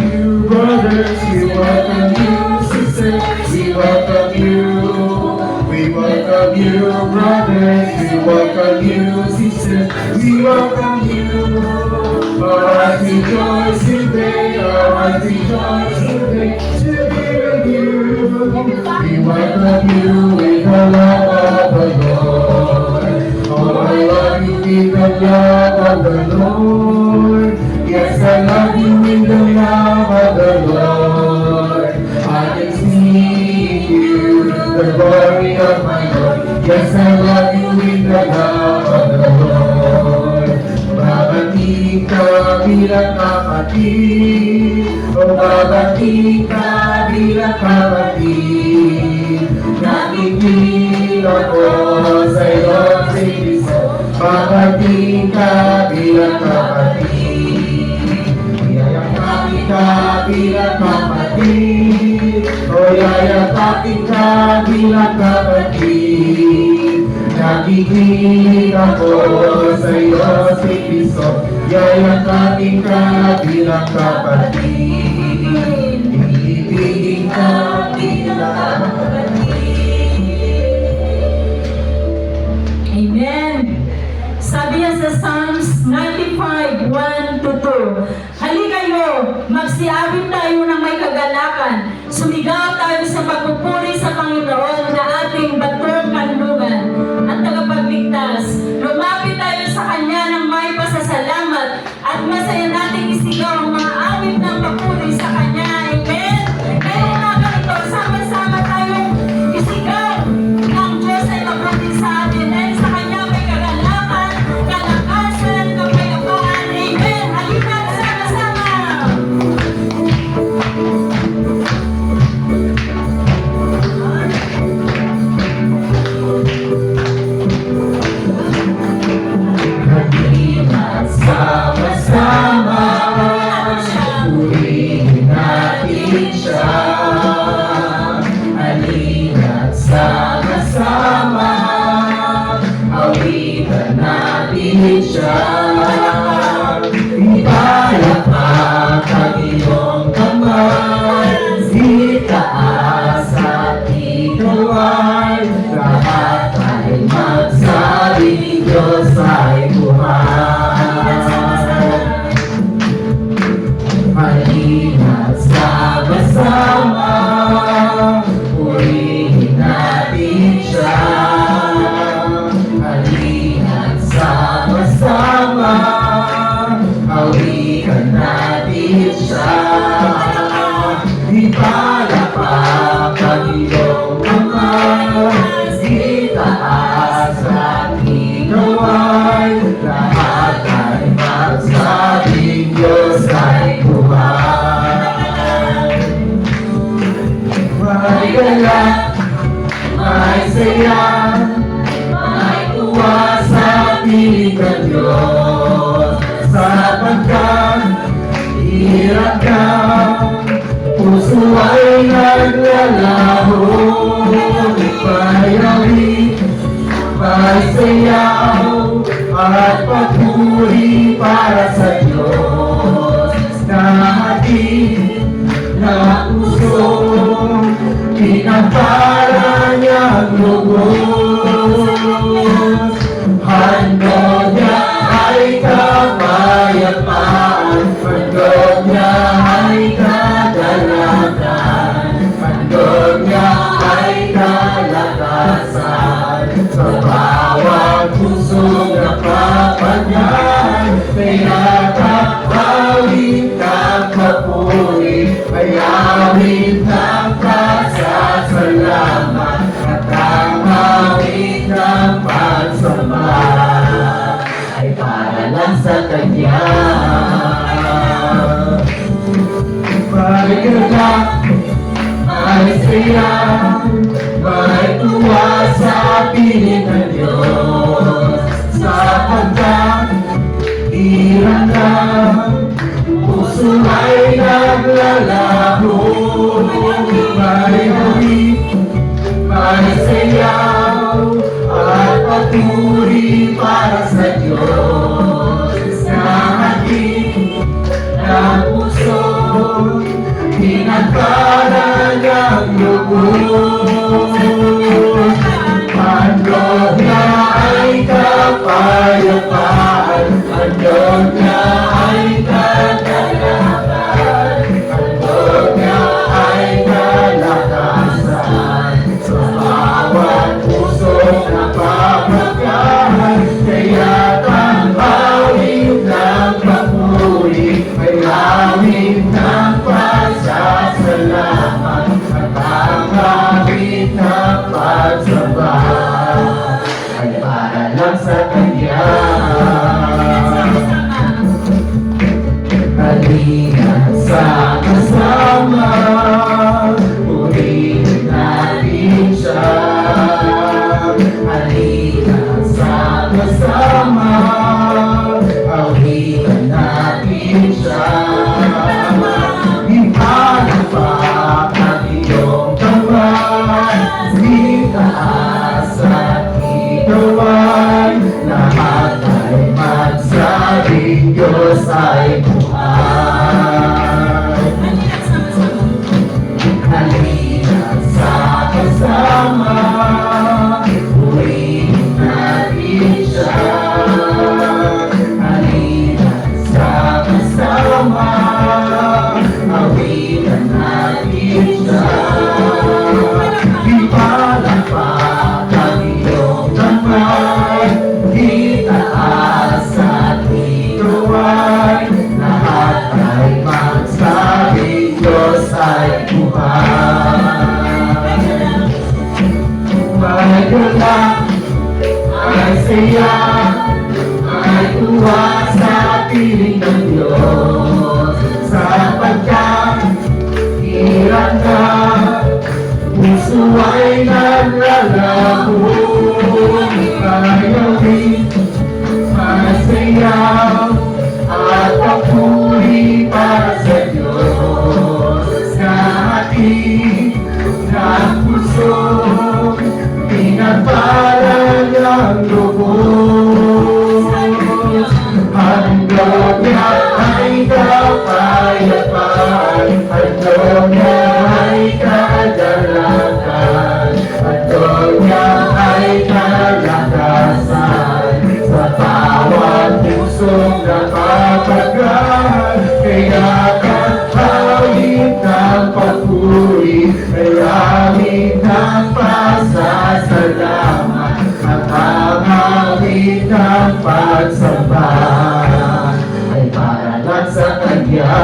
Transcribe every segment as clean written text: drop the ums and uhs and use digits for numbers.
you, brothers. We welcome you, sisters. We welcome you. We welcome you, brothers. We welcome you, sisters. We welcome you. Our hearts rejoice today. Our hearts rejoice today to be with you. We welcome you with the love of the Lord. Oh, I love you with the love of the Lord. Yes, I love you with the love of the Lord. I can see you, the glory of my Lord. Yes, I love you with the love of the Lord. Babati ka bilang kapatid. Oh, babati ka bilang kapatid. Nakikinig ako sa iyo, Kristo. Babati ka bilang kapatid. Yayakapin ka bilang kapatid. O yayakapin ka bilang kapatid. Nakikinig ako sa iyo, si Kristo. Yayakapin ka bilang kapatid. Ibigin ka bilang kapatid. Amen. Sabi niya sa Psalms 95, 1-2, halikayo, magsiawit tayo ng may kagalakan. Sumigaw tayo sa pagpupuri sa Panginoon na ating batong kanlungan at tagapagligtas. Lumapit tayo sa Kanya ng may pasasalamat at masaya nating isigaw ang mga awit ng papuri sa Kanya. Amen? Kaya umaga ito, sama-sama tayong isigaw ng Diyos ay mabuti sa atin dahil sa Kanya may kagalakan, kalakasan, kapayapaan. Amen. Halika sama-sama. Halina't sama-sama, purihin natin siya. Halina't sama-sama, awitan natin siya. Ipalakpak ang iyong kamay, itaas at ikaway, lahat ay magsabi, Diyos ay buhay. Halina't sama-sama, purihin natin siya. Halina't sama-sama, awitan natin siya. Ipalakpak ang iyong kamay, itaas at ikaway, lahat ay magsabing Diyos ay buhay. May galak, may saya, may tuwa sa piling ng Diyos. Sapagkat hirap ka, puso ay naglalaho. May awit, may sayaw, at papuri para sa Diyos. Nahatid na puso, pinapara niyang lubos. Handog niya ay kapayapaan, handog niya ay kagalakan, handog niya ay kalakasan. Sa bawat pusong napapanyan, kaya awit ng papuri, ay awit ng pasasalamat, at ang awit ng pagsamba ay para lang sa Kanya. May galak, may saya, may tuwa sa piling ng Diyos. Sapagkat hirap na, puso ay naglalaho. May awit, may sayaw, at papuri para sa Diyos. Nahatid ng puso, awitan natin siya. Ipalakpak ang iyong kamay, itaas at ituway, lahat ay magsabing Diyos ay buhay. May galak, ay saya, ay tuwa sa piling ng Diyos, sapagkat hirap na puso ay naglalako. Tayo rin masayaw at papuri para sa Diyos, na ating ng puso pinagpalang ang lubos. Handog niya ay kapayapaan, handog niya ay kagalakan, handog niya ay kalakasan, sa bawat pusong napapagaan. Kaya kahawit ng papuri, kahawit ng pasasalamat, at kahawit ng pagsamba ay para lang sa Kanya.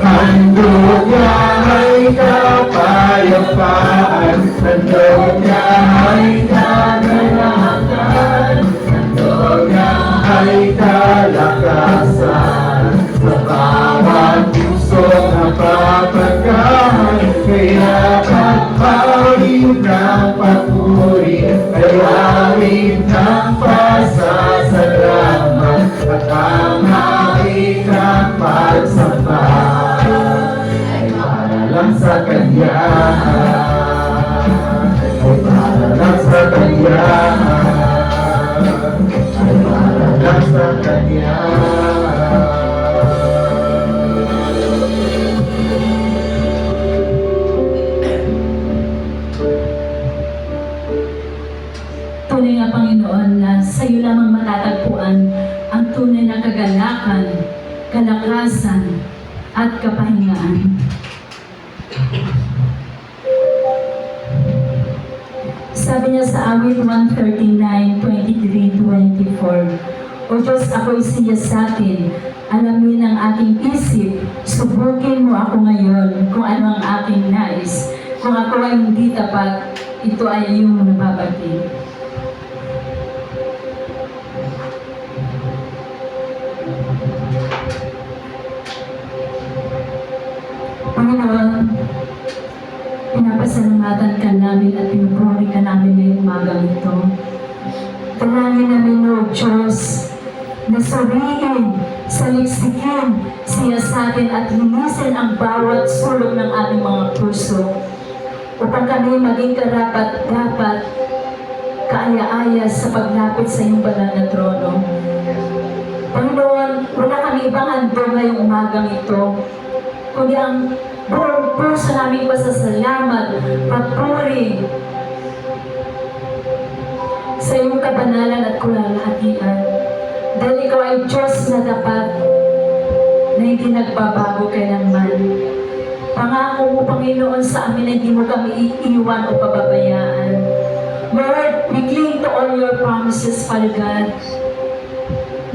Handog niya ay kapayapaan, handog niya ay kagalakan, handog niya ay kalakasan, sa bawat pusong napapagaan. Kaya kahawit ng papuri, kahawit ng pasasalamat, at kahawit ng pagsamba ay para lang sa Kanya, ay para lang sa Kanya, ay para lang sa Kanya. Tunay nga Panginoon na sa iyo lamang matatagpuan ang tunay na kagalakan, kalakasan, at kapahingaan. Sabi niya sa awit 139:23-24, O Diyos, ako'y siyasatin, alamin ang aking isip, subukin mo ako ngayon kung ano ang aking nais. Kung ako ay hindi tapat, ito ay iyong nababati. Panginoon, pinapasalamatan ka namin at pinupuri ka namin ngayong umagang ito. Dalangin namin, O Diyos, na suriin, saliksikin, siyasatin at linisin ang bawat sulok ng aming mga puso upang kami maging karapat-dapat, kaaya-aya sa paglapit sa iyong banal na trono. Panginoon, wala kami ibang handog ngayong umagang ito, kundi ang buong puso naming pasasalamat, papuri sa iyong kabanalan at kaluwalhatian. Dahil ikaw ay Diyos na dapat, na hindi nagbabago kailanman. Pangako mo, Panginoon, sa amin na hindi mo kami iiwan o pababayaan. Lord, we cling to all your promises, Father God,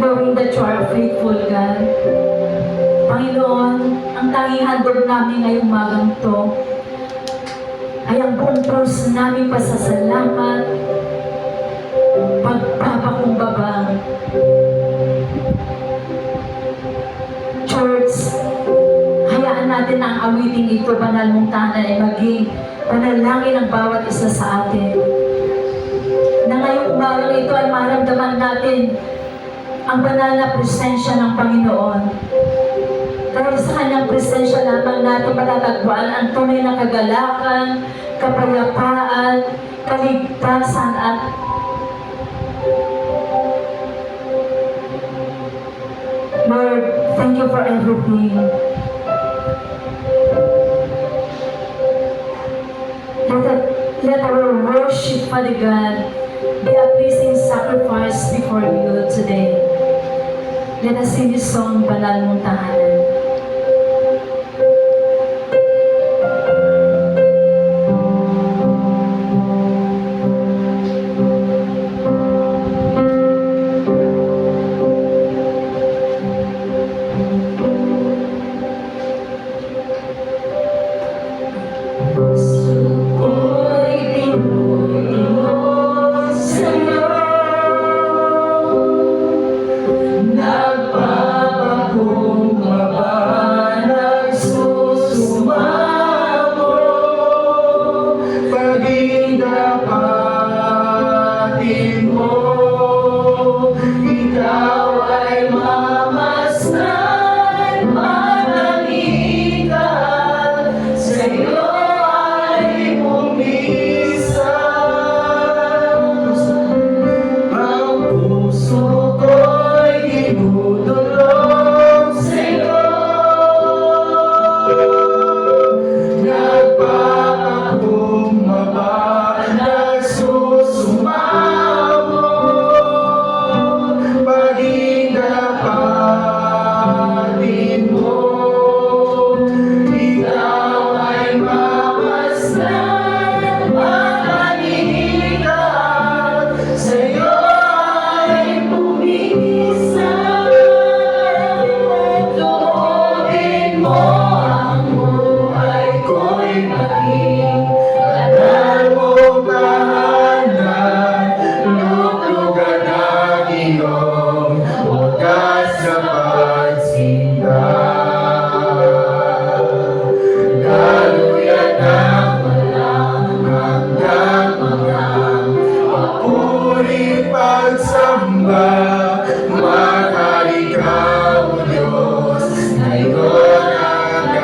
knowing that you are a faithful God. Panginoon, ang tanging handog namin ngayong umagang to ay ang buong puso namin pasasalamat, pagpapakumbaba. Church, hayaan natin na ang awiting ito, banal mong tahanan, ay maging panalangin ng bawat isa sa atin. Na ngayong umagang ito ay maramdaman natin ang banal na presensya ng Panginoon. Dahil sa kanyang presensya lamang natin matatagpuan ang tunay na kagalakan, kapayapaan, kaligtasan at Lord, thank you for everything. Let our worship, Father God, be a pleasing sacrifice before you today. Let us sing this song, Banal Mong Tahanan. mo ang buhay ko'y maging Banal mong tahanan, luklugan ang iyong wagas na pagsinta. Daluyan ang walang hanggang mga papuri pagsamba. Mahal ikaw, Diyos, na ikaw ang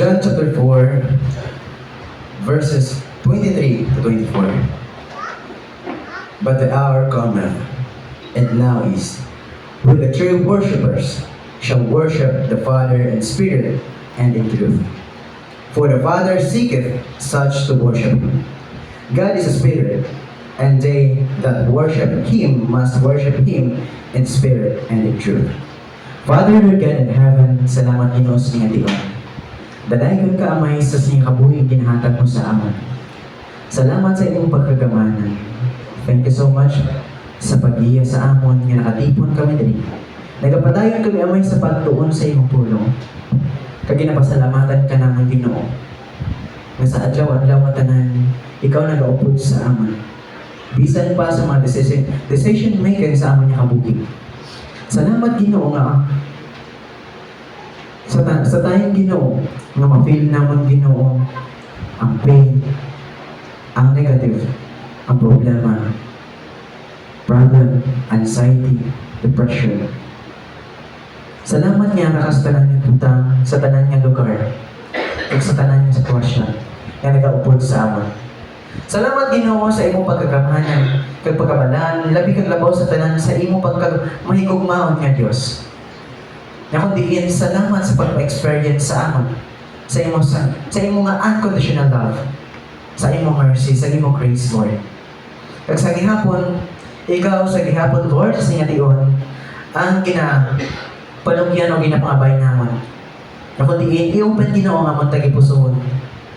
John chapter 4, verses 23 to 24. But the hour cometh, and now is, when the true worshippers shall worship the Father in spirit and in truth. For the Father seeketh such to worship him. God is a spirit, and they that worship him must worship him in spirit and in truth. Father, Lord God in heaven, salamat Ginoo sa iyong tion. Dadayon ka amay sa siyang kabuhing ginahatag mo sa amon. Salamat sa iyong pagkagamanan. Thank you so much sa pag-iya sa amon nga nakatipon kami diri. Nagapadayon kami amay sa pagtuon sa iyong pulong. Kag ginapasalamatan ka naman Ginoo. Nga sa adlaw-adlaw nga tanan, ikaw nagaupod sa amon. Bisan pa sa mga decision making sa amon nga kabuhing. Salamat Ginoo nga sa tayong Ginoo nga ma-feel namon Ginoo ang pain, ang negative, ang problema, problem, anxiety, depression. Salamat nga nakas tanan nga tutang sa tanan nga lugar ug sa tanan nga sitwasyon nga nagaupod sa amon. Salamat Ginoo sa imong pagkagamanan kag pagkabalaan, labi kag labaw sa tanan sa imong pagkamahigugmaon nga Dios. Na kundiin salamat sa pag-experience sa amon, sa imong nga unconditional love, sa imong mercy, sa imong grace, Lord. Kag sa gihapon, ikaw sa gihapon, Lord, sa inyong tion, ang panugyan o ginapangabay namon. Na kundiin, i-open Ginoo nga amon tagipusoon,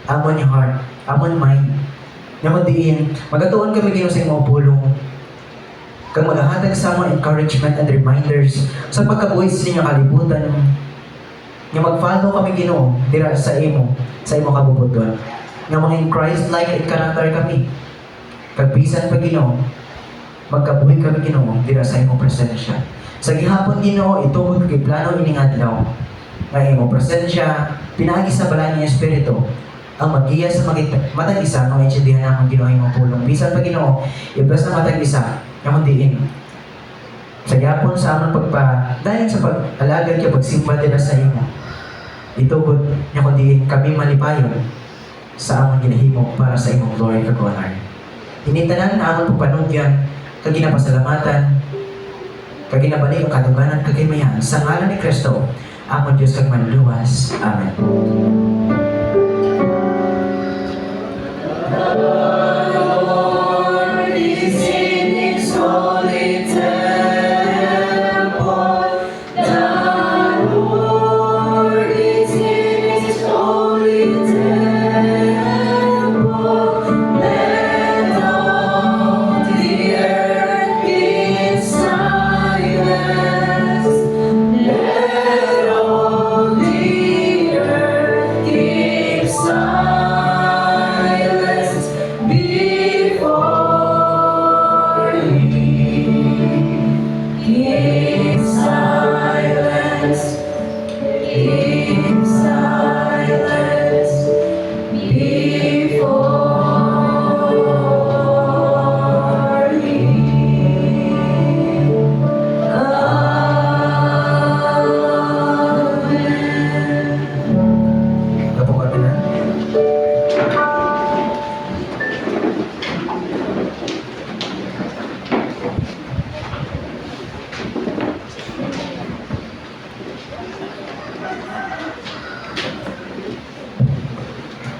amon yung heart, amon mind. Na kundiin, magatuon kami Ginoo sa imong pulong. Kag maghahatag sa mga encouragement and reminders sa pagkabuhi sa inyong kalibutan. Nga mag-follow kami Ginoo dira sa imo kabubuton. Nga maging Christ-like at character kami. Kag bisan pa Ginoo, magkabuhi kami Ginoo dira sa imo presensya. Sa gihapon Ginoo, itugod kay plano ining adlaw. Nga imo presensya, pinagi sa balaan niya Espiritu, ang magiya sa matag isa ng intindihan namang Ginoo imong pulong. Bisan pa Ginoo, iblas na matag isa, nga kundiin. Sa gihapon sa among dahil sa pag-alagad ka pagsimba dira sa imo. Itugod nga kundiin kami malipayon sa among ginahimo para sa imong glory kag honor. Initanan na among pagpanugyan, kag ginapasalamatan, kag ginabalik ang kaduganan kag kaymayan sa ngalan ni Kristo, amon Dios kag manluwas. Amen.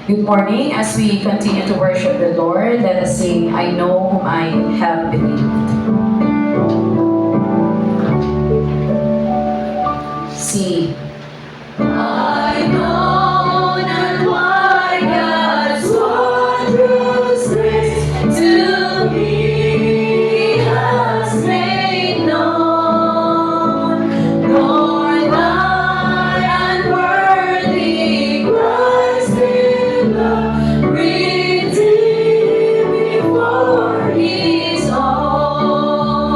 Good morning. As we continue to worship the Lord, let us sing, I know whom I have believed. See. I know not why God's wondrous grace to me has made known, nor thy unworthy Christ in love redeemed me for His own.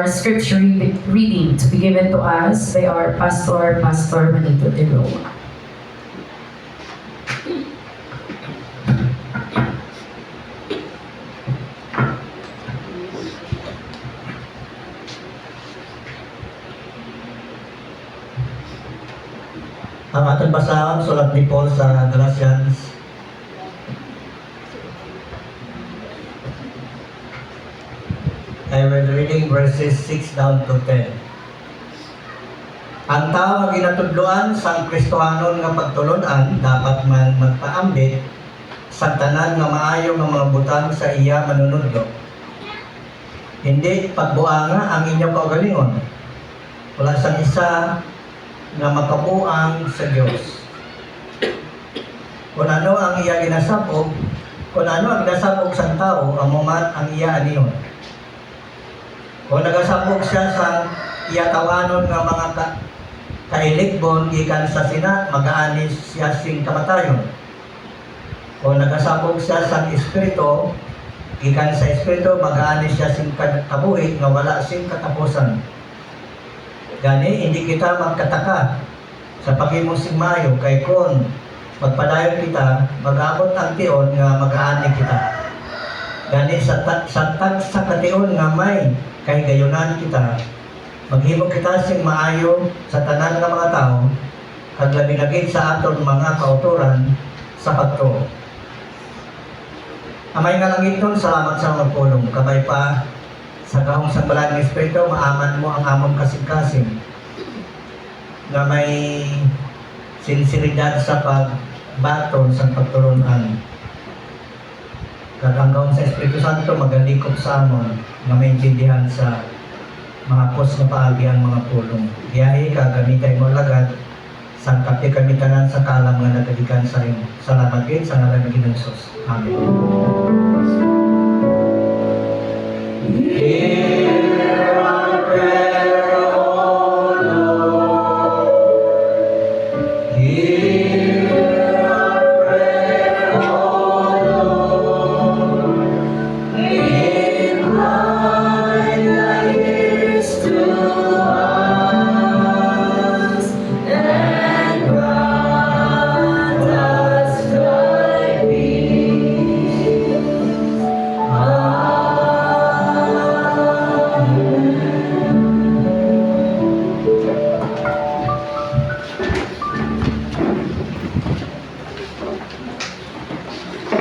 scripture reading to be given to us by our pastor, Pastor Manito de Roa. Ang ating basahang sulat ni Paul sa Galatians. I will reading verses 6 down to 10. Ang tao nga ginatudloan sa Kristohanon nga pagtulunan dapat man magpaambit sa tanan nga maayo nga mga butang sa iya manunudlo. Hindi pagbuanga ang inyong kaugalingon. Wala sang isa nga makabuang sa Diyos. Kung ano ang iya ginasabog, kung ano ang ginasabog sa tao, ang mumat ang iya aniyon. Kung nagasabog siya sa iya tawanon nga mga kailikbon gikan sa sina, mag-aanis siya sing kamatayon. Kung nagasabog siya sa espiritu, gikan sa espiritu, mag-aanis siya sing kabuhi nga wala sing katapusan. Gani, hindi kita magkataka sa pag-imong sigmayo kay kung magpadayon kita, mag-abot ang tion nga mag-aani kita. Gani, sa kation nga may kahigayunan kita, maghimo kita sing maayo sa tanan nga mga tao, kag labi-lagi sa aton mga kauturan sa pagtuo. Amay nga langiton, salamat sa mga pulong, kabay pa sa kahong sa balang espiritu, maaman mo ang among kasing-kasing na may sinseridad sa pagbaton sa pagturunan. Kaganggaon sa Espiritu Santo, magalikop sa amon na maintindihan sa mga pos na paagi ang mga pulong. Biyahe ka, gamitay mo lagad, sangkapi kami tanan sa kalam nga nagadikan sa rin. Salamat din sa ngalan ng Ginoong Hesus. Amen.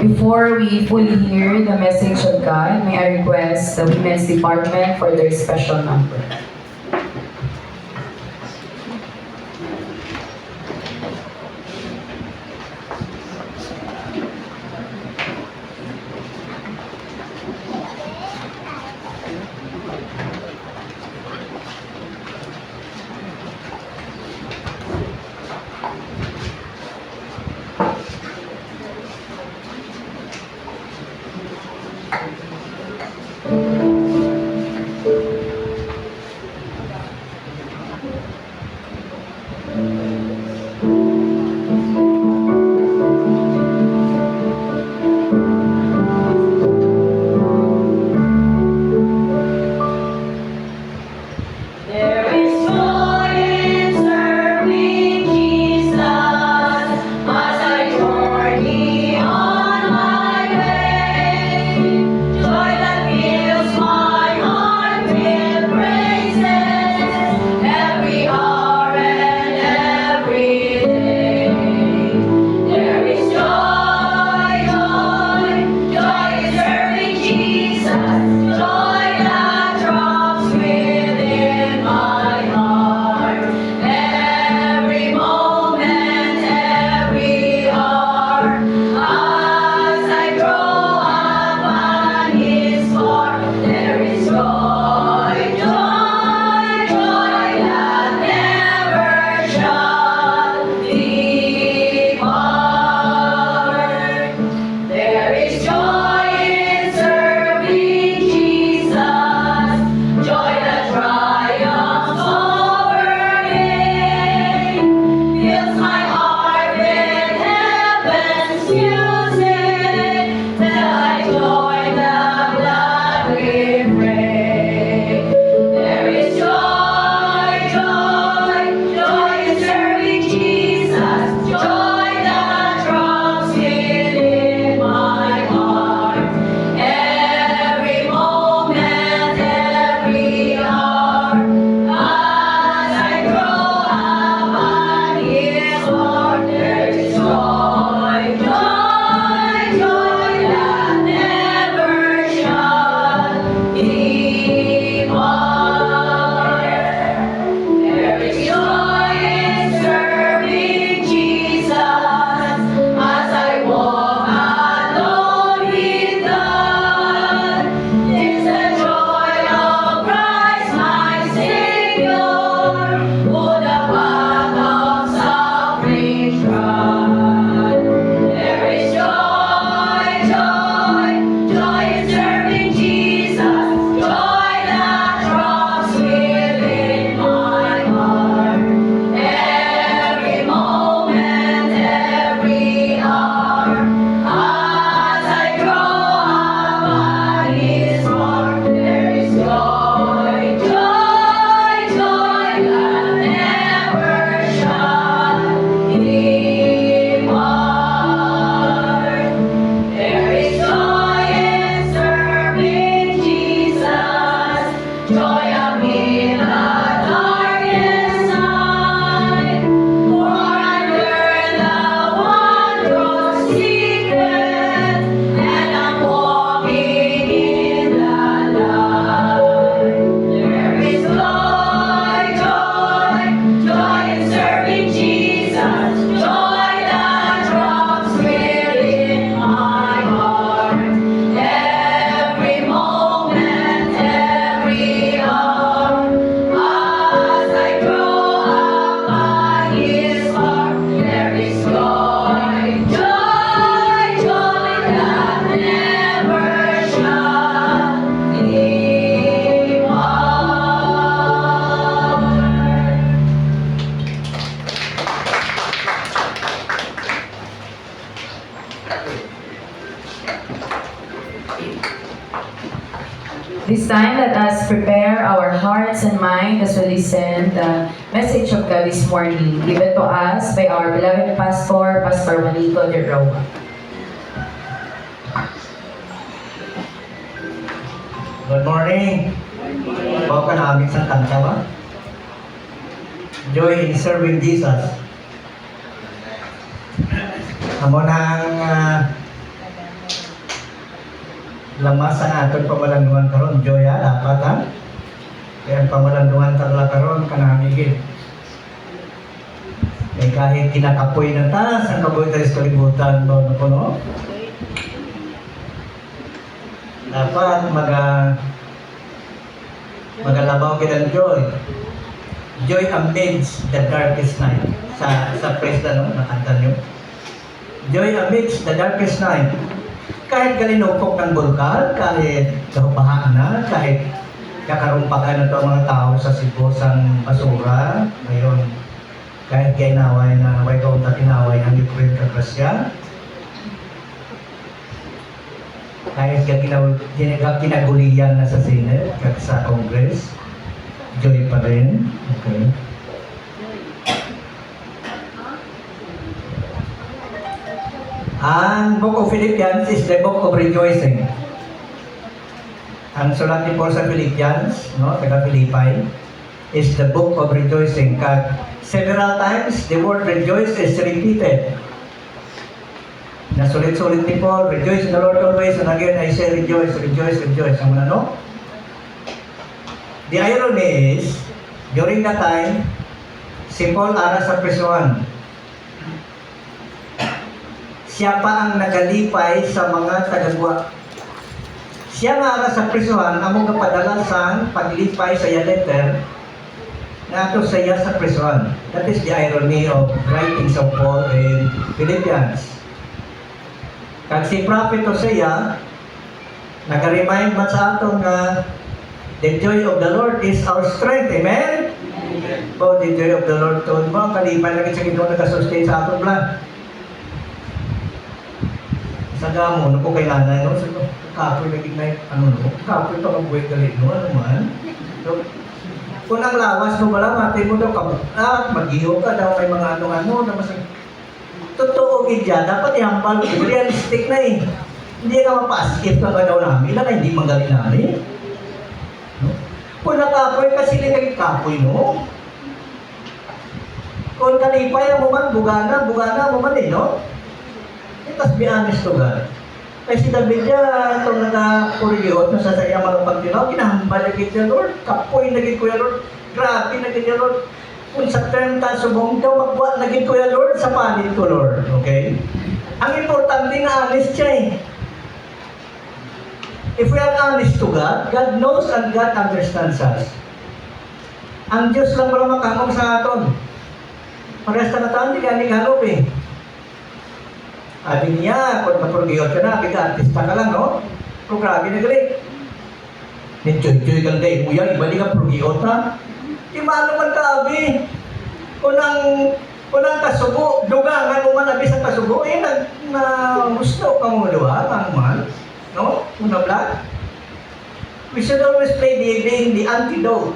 Before we fully hear the message of God, may I request the Women's Department for their special number. There This time, let us prepare our hearts and mind as we listen the message of God this morning, given to us by our beloved pastor, Pastor Juanito de Roa. Good morning. Bawa ka namin sa kanta ba? Joy in serving Jesus. Amo nang lamas sa aton pamalandungan karon, joy dapat ha. Kaya ang pamalandungan tagla karon kanamigid. May kahit kinakapoy na ta sa kaboy tayo sa kalibutan ba na po no? Dapat magalabaw kita ng joy. Joy amidst the darkest night. Sa praise na no, nakanta nyo. Joy amidst the darkest night. Kahit galinupok ng bulkan, kahit karubahan na, kahit kakarumpakan na ito ang mga tao sa sibosang basura, ngayon, kahit kainaway na naway kaunta tinaway ang Ukraine kagrasya, kahit kinaguliyan na sa Senate, kahit sa Congress, joy pa rin. Okay. Ang Book of Philippians is the book of rejoicing. Ang sulat ni Paul sa Philippians, no, taga Philippi, is the book of rejoicing. Several times, the word rejoice is repeated. Nasulit-sulit ni Paul, rejoice in the Lord always, and again I say rejoice, rejoice, rejoice. Ang ano? The irony is, during that time, si Paul ara sa prisuhan. Siya pa ang nagalipay sa mga tagagwa. Siya nga ara sa prisuhan, among kapadala sa paglipay sa letter na ato sa iya sa prisuhan. That is the irony of writings of Paul in Philippians. Kag si Prophet Hosea, nag-remind man sa ato nga the joy of the Lord is our strength. Amen? Oh, the joy of the Lord to mo, kalipay lagi sa Ginoo nag-sustain sa aton plan. Sa damo, ano po kay nanay, no? Sa kapoy naging na, ano no? Kapoy pa kang buhay galit, no? Ano man? So, kung ang lawas mo wala, mati mo daw mag-iho ka daw, may mga ano-ano, na mas totoo gidya, dapat ihambal, realistic na eh. Hindi ka mapaskip ka daw namin, na hindi magaling namin. No? Kung nakapoy kasi naging kapoy, no? Kung kalipay mo man, bugana mo man eh, no? Let's be honest to God. Kaya si David niya, itong naka-kuriot na sa saya mga pagtinaw, kinahambal na kita, Lord. Kapoy na kita, Lord. Grabe na kita, Lord. Kung sa term ta, subong daw, magbuhat na kita, Lord, sa palit ko, Lord. Okay? Ang importante na honest siya eh. If we are honest to God, God knows and God understands us. Ang Diyos lang pala makangong sa aton. Parehas na nataan, di ka halop eh. Sabi niya, kung napurgiyot ka na, artista ka lang, no? Pero grabe na galing. Nag-joy-joy kang day mo yan, iba di ka purgiyot, ha? Di maano man ka, abi. Kung ang kasubo, dugangan mo man, abi sa kasubo, eh, gusto ka mo doon, ano man? No? Una vlog? We should always play the antidote.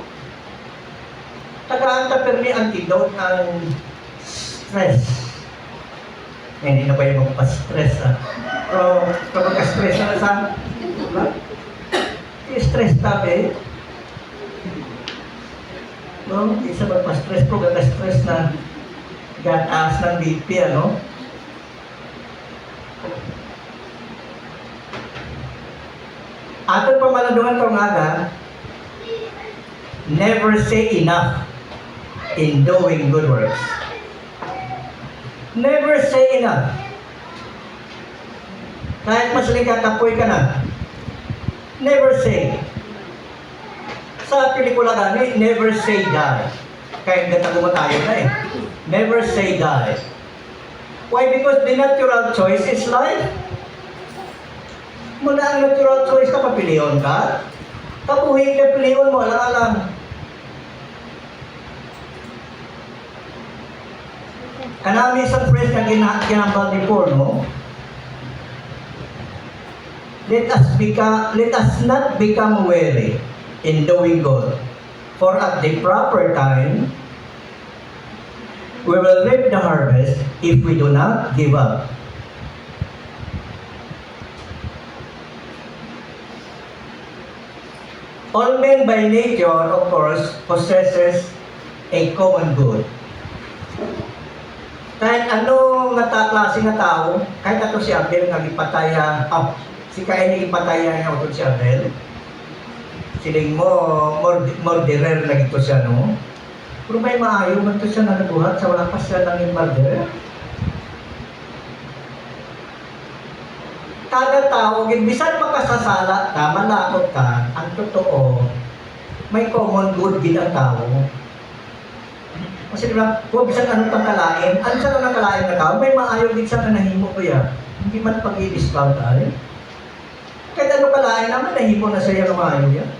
Tagaan ka permi antidote ng stress. Hindi na ba yung magpa-stress Pero kapag ka-stress na sa stress tabi no? Isa magpa-stress pero kaka-stress na gataas ng BP ano? Aton pamalandungan ito nga never say enough in doing good works. Never say enough. Kahit masaling katapoy ka na, never say. Sa pelikula gani, never say die. Kahit natagumo tayo na eh. Never say die. Why? Because the natural choice is life. Muna ang natural choice ka, papiliyon ka. Kapuhin ka, piliyon mo, alang-alang. Kanami isang phrase na kinambal ni Paul, no? let us not become weary in doing good. For at the proper time, we will reap the harvest if we do not give up. All men by nature, of course, possesses a common good. Kahit ano nga klase nga tao, kahit ato si Abel nga ipataya, si Cain ipataya nga utod si Abel, siling mo, murderer lagi to siya, no? Pero may maayo man to siya na nabuhat sa wala pa siya nang murderer. Kada tao, bisan makasasala ka, malakot ka, ang totoo, may common good gid ang tao. Kasi diba, kung bisan anong pangkalain, ano siya na nakalain na tao, may maayo gid siya na nahimo ko ya. Hindi man pag-i-discount ay. Kahit ano kalain naman, nahimo na siya ng maayo yan.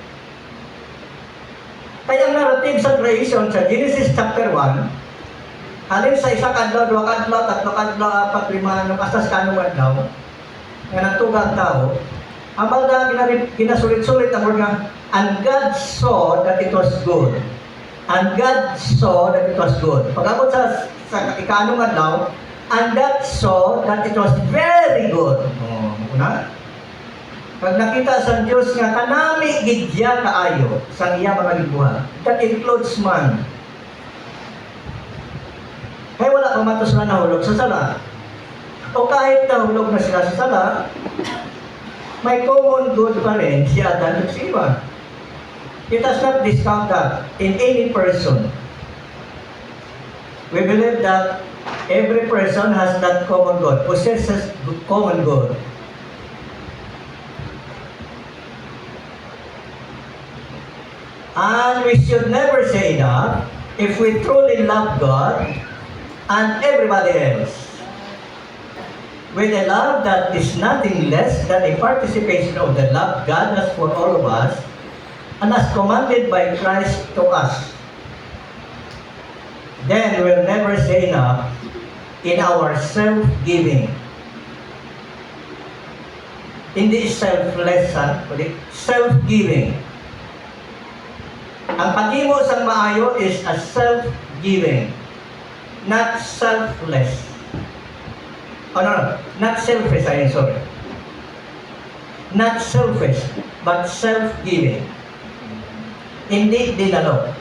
Kaya ang narrative sa creation sa Genesis chapter 1, halin sa isa kadlaw, dua kadlaw, tatlo kadlaw, apat, lima, asas kanong adlaw, nga nagtugang tao, ang banda ginasulit-sulit ang mga, and God saw that it was good. And God saw that it was good. Pag-abot sa ikanong adlaw, and God saw that it was very good. Una? Pag nakita sa Diyos nga kanami gidya kaayo sa iya mga gibuhat, that includes man. Kaya wala pa matos na nahulog sa sala. O kahit nahulog na sila sa sala, may common good pa rin si Adan at si Eva. It does not discount that in any person. We believe that every person has that common good, possesses common good. And we should never say that if we truly love God and everybody else. With a love that is nothing less than a participation of the love God has for all of us and as commanded by Christ to us. Then we'll never say enough in our self-giving. Hindi selfless, kundi self-giving. Ang paghimo sa maayo is a self-giving, not selfless. Oh, no, not selfish, sorry. Not selfish, but self-giving. Hindi dinalo.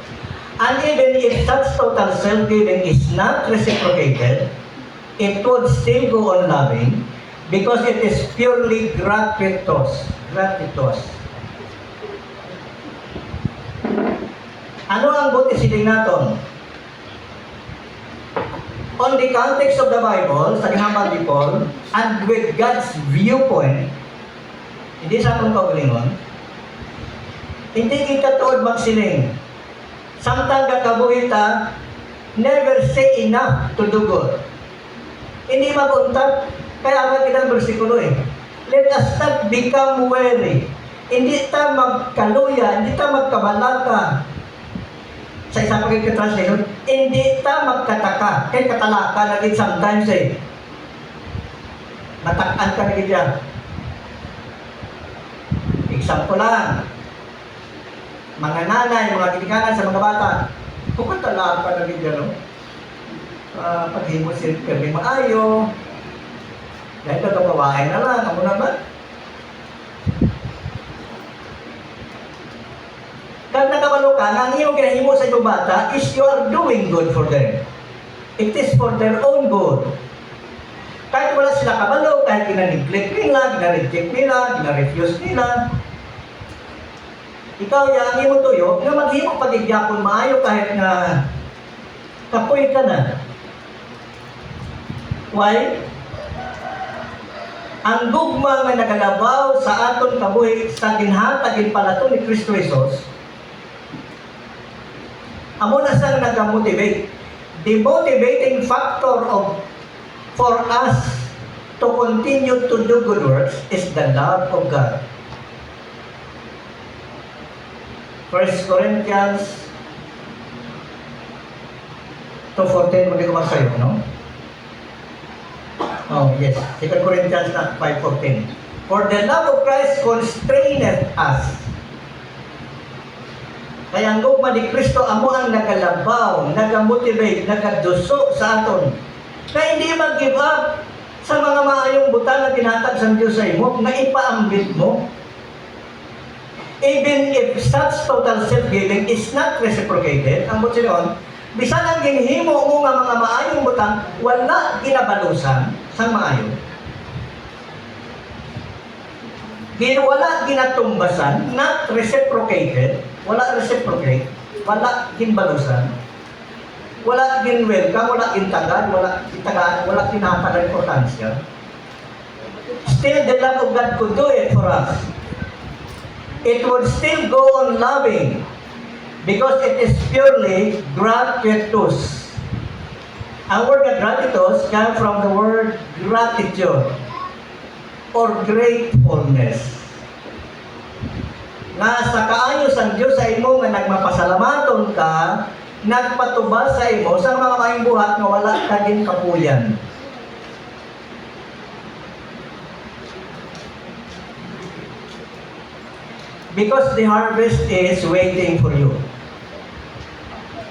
And even if such total self-giving is not reciprocated, it would still go on loving because it is purely gratuitous. Gratuitous. Ano ang buti siling naton? On the context of the Bible, sa ginambal ni Paul, and with God's viewpoint, hindi sa akong kaugalingon, hindi kita tuod magsiling. Samtang kakabuhita, never say enough to do good. Hindi maguntat, kaya ang kitang bersikulo let us not become weary. Hindi ta magkaluya, hindi ta magkabalaka. Sa isang pagkakatranslation, hindi ta magkataka. Kaya katalaka na rin sometimes Natakan ka na rin dyan. Example lang. Mga nanay, mga kinikanan sa mga bata. Kung katalaka ka na rin dyan, paghimo si Kirby maayo. Dahil kagawain na lang. Amo naman. Kag nakabalo ka, ang iyong ginahimo sa iyong bata is you are doing good for them. It is for their own good. Kahit wala sila kabalo, kahit gina-neglect nila, gina-reject nila, gina-refuse nila, ikaw ang iyong tuyo, na maghimo pagigyapon maayo kahit na kapoy ka na. Why? Ang gugma nga nagalabaw sa aton kabuhi sa ginhatag palato ni Kristo Jesus, amo na siyang nag-motivate. The motivating factor for us to continue to do good works is the love of God. 1 Corinthians 2:14, hindi ko magsayo, no? Oh, yes. 2 Corinthians 5:14. For the love of Christ constraineth us. Kaya ang gugma ni Kristo amo ang nagalabaw, nagamotivate, nagaduso sa aton. Na hindi mag-give up sa mga maayong butang na tinatag sa Diyos sa imo, na ipaambit mo. Even if such total self-giving is not reciprocated, ang buti noon, bisan ang ginhimo mo nga mga maayong butang, wala ginabalusan sa maayo. Wala ginatumbasan, not reciprocated, wala reciprocate, wala ginbalusan, wala gin-welcome, wala gintagad, wala tinatagad importansya. Still, the love of God could do it for us. It would still go on loving because it is purely gratuitous. Ang word na gratuitous comes from the word gratitude or gratefulness. Nga sa kaayos ang Diyos sa imo nga nagmapasalamaton ka, nagpatubas sa imo sa mga maayong buhat nga wala kaging kapuyan. Because the harvest is waiting for you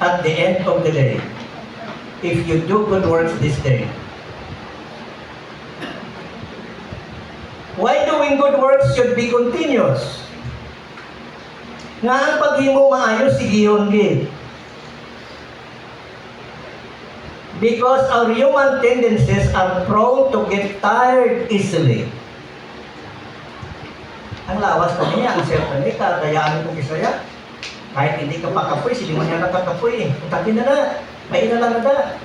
at the end of the day if you do good works this day. Why doing good works should be continuous? Nga ang paghimo maayos sigihon gid. Because our human tendencies are prone to get tired easily. Ang lawas na niya, ang self niya, kagayaan ko kisaya. Kahit hindi ka pa kapoy, hindi mo niya nakakapoy eh. Utakin na na, may ina lang na.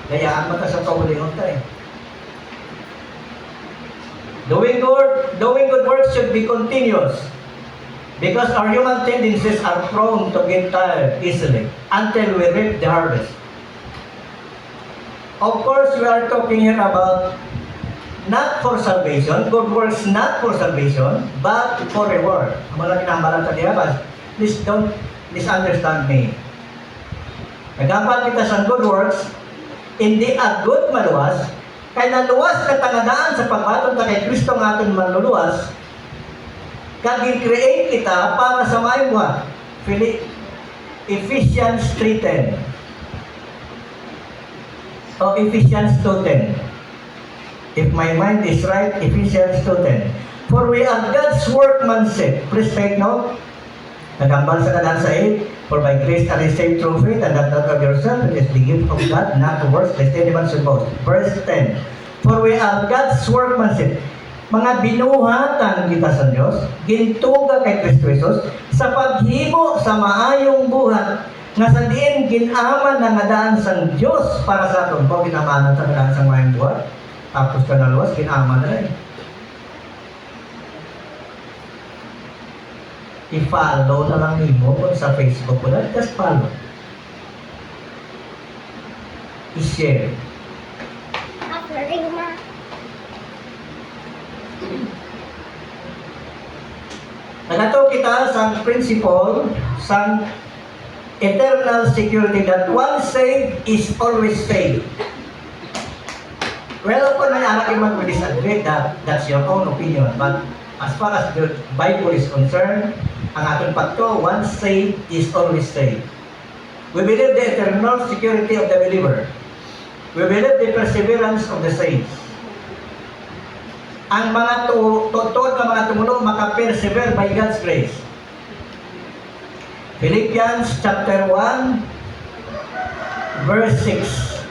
Gayaan mo ka sa kaulingon ka eh. Doing good works should be continuous because our human tendencies are prone to get tired easily until we reap the harvest. Of course, we are talking here about not for salvation, good works not for salvation, but for reward. Ang mga kinambalan sa diabas, please don't misunderstand me. Nagambal kita sa good works, hindi a good maluwas, kaya naluwas ka tangadaan sa pagbatong ka kay Kristo ng ating manluluwas, kag-create kita para sa maayong buhat. Ephesians 3:10 o Ephesians 2:10. If my mind is right, Ephesians 2:10. For we are God's workmanship. Please take note. Nagambal sa kanan sa 8. For by grace are you saved through faith, and that not of yourself, it is the gift of God, not the works, lest anyone should boast. Verse 10. For we are God's workmanship. Mga binuhatan kita sa Diyos, gintuga kay Kristo Jesus, sa paghimo sa maayong buhat, nga sa diin ginaman na ngadaan sa Diyos para sa aton. Kung ginamanan sa ngadaan sa maayong buhat, tapos ka naluwas, ginaman na rin. I-follow na lang mo sa Facebook ko lang. Just follow. I-share. Nagato kita sa principle sa eternal security that once saved is always saved. Well, kung may anak man will disagree, that's your own opinion. But as far as the Bible is concerned, ang ating pagto, once saved is always saved. We believe the eternal security of the believer. We believe the perseverance of the saints. Ang mga tuod na mga tumulo maka-persevere by God's grace. Philippians chapter 1 verse 6.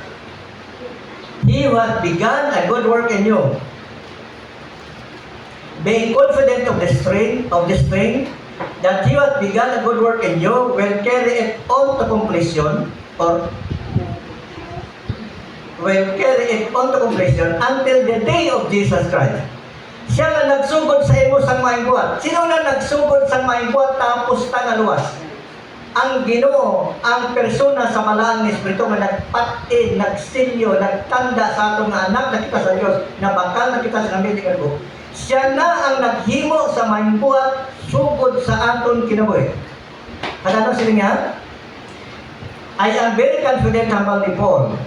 He who hath begun a good work in you, being confident of the strength that he who hath begun a good work in you will carry it on to completion until the day of Jesus Christ. Siya na nagsugod sa imo sang maayong buhat. Sino na nagsugod sang maayong buhat tapos tangaluwas? Ang Ginoo, ang persona sa malaang ni Espiritu nga nagpatin, nagsilyo, nagtanda sa atong nga anak na kita sa Dios, na bakal na kita sa namiting kalbo. Siya na ang naghimo sa maayong buhat sugod sa aton kinabuhi. Kadano sila nga? I am very confident, humble ni Paul,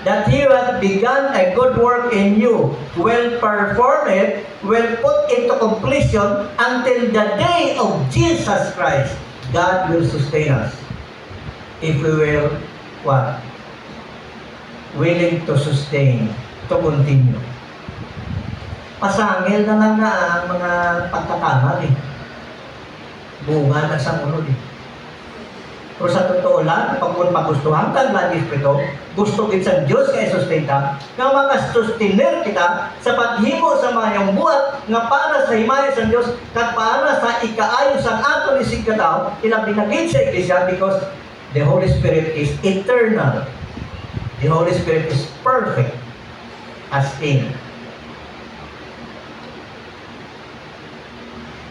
that he hath begun a good work in you will perform it, will put into completion until the day of Jesus Christ. God will sustain us if we will, what? Willing to sustain, to continue. Pasangil na lang na ang mga pagkakamali. Bunga na sa unod eh. Pero sa totoo lang, pag kung pagustuhan ka ng Espiritu, gusto din sa Diyos kaya sustain ka, nga makasustiner kita sa paghimo sa mga iyong buhat, nga para sa himaya sa Diyos, kat para sa ikaayos ang ato ni Sigkataw, ilang binagid sa Iglesia because the Holy Spirit is eternal. The Holy Spirit is perfect as in.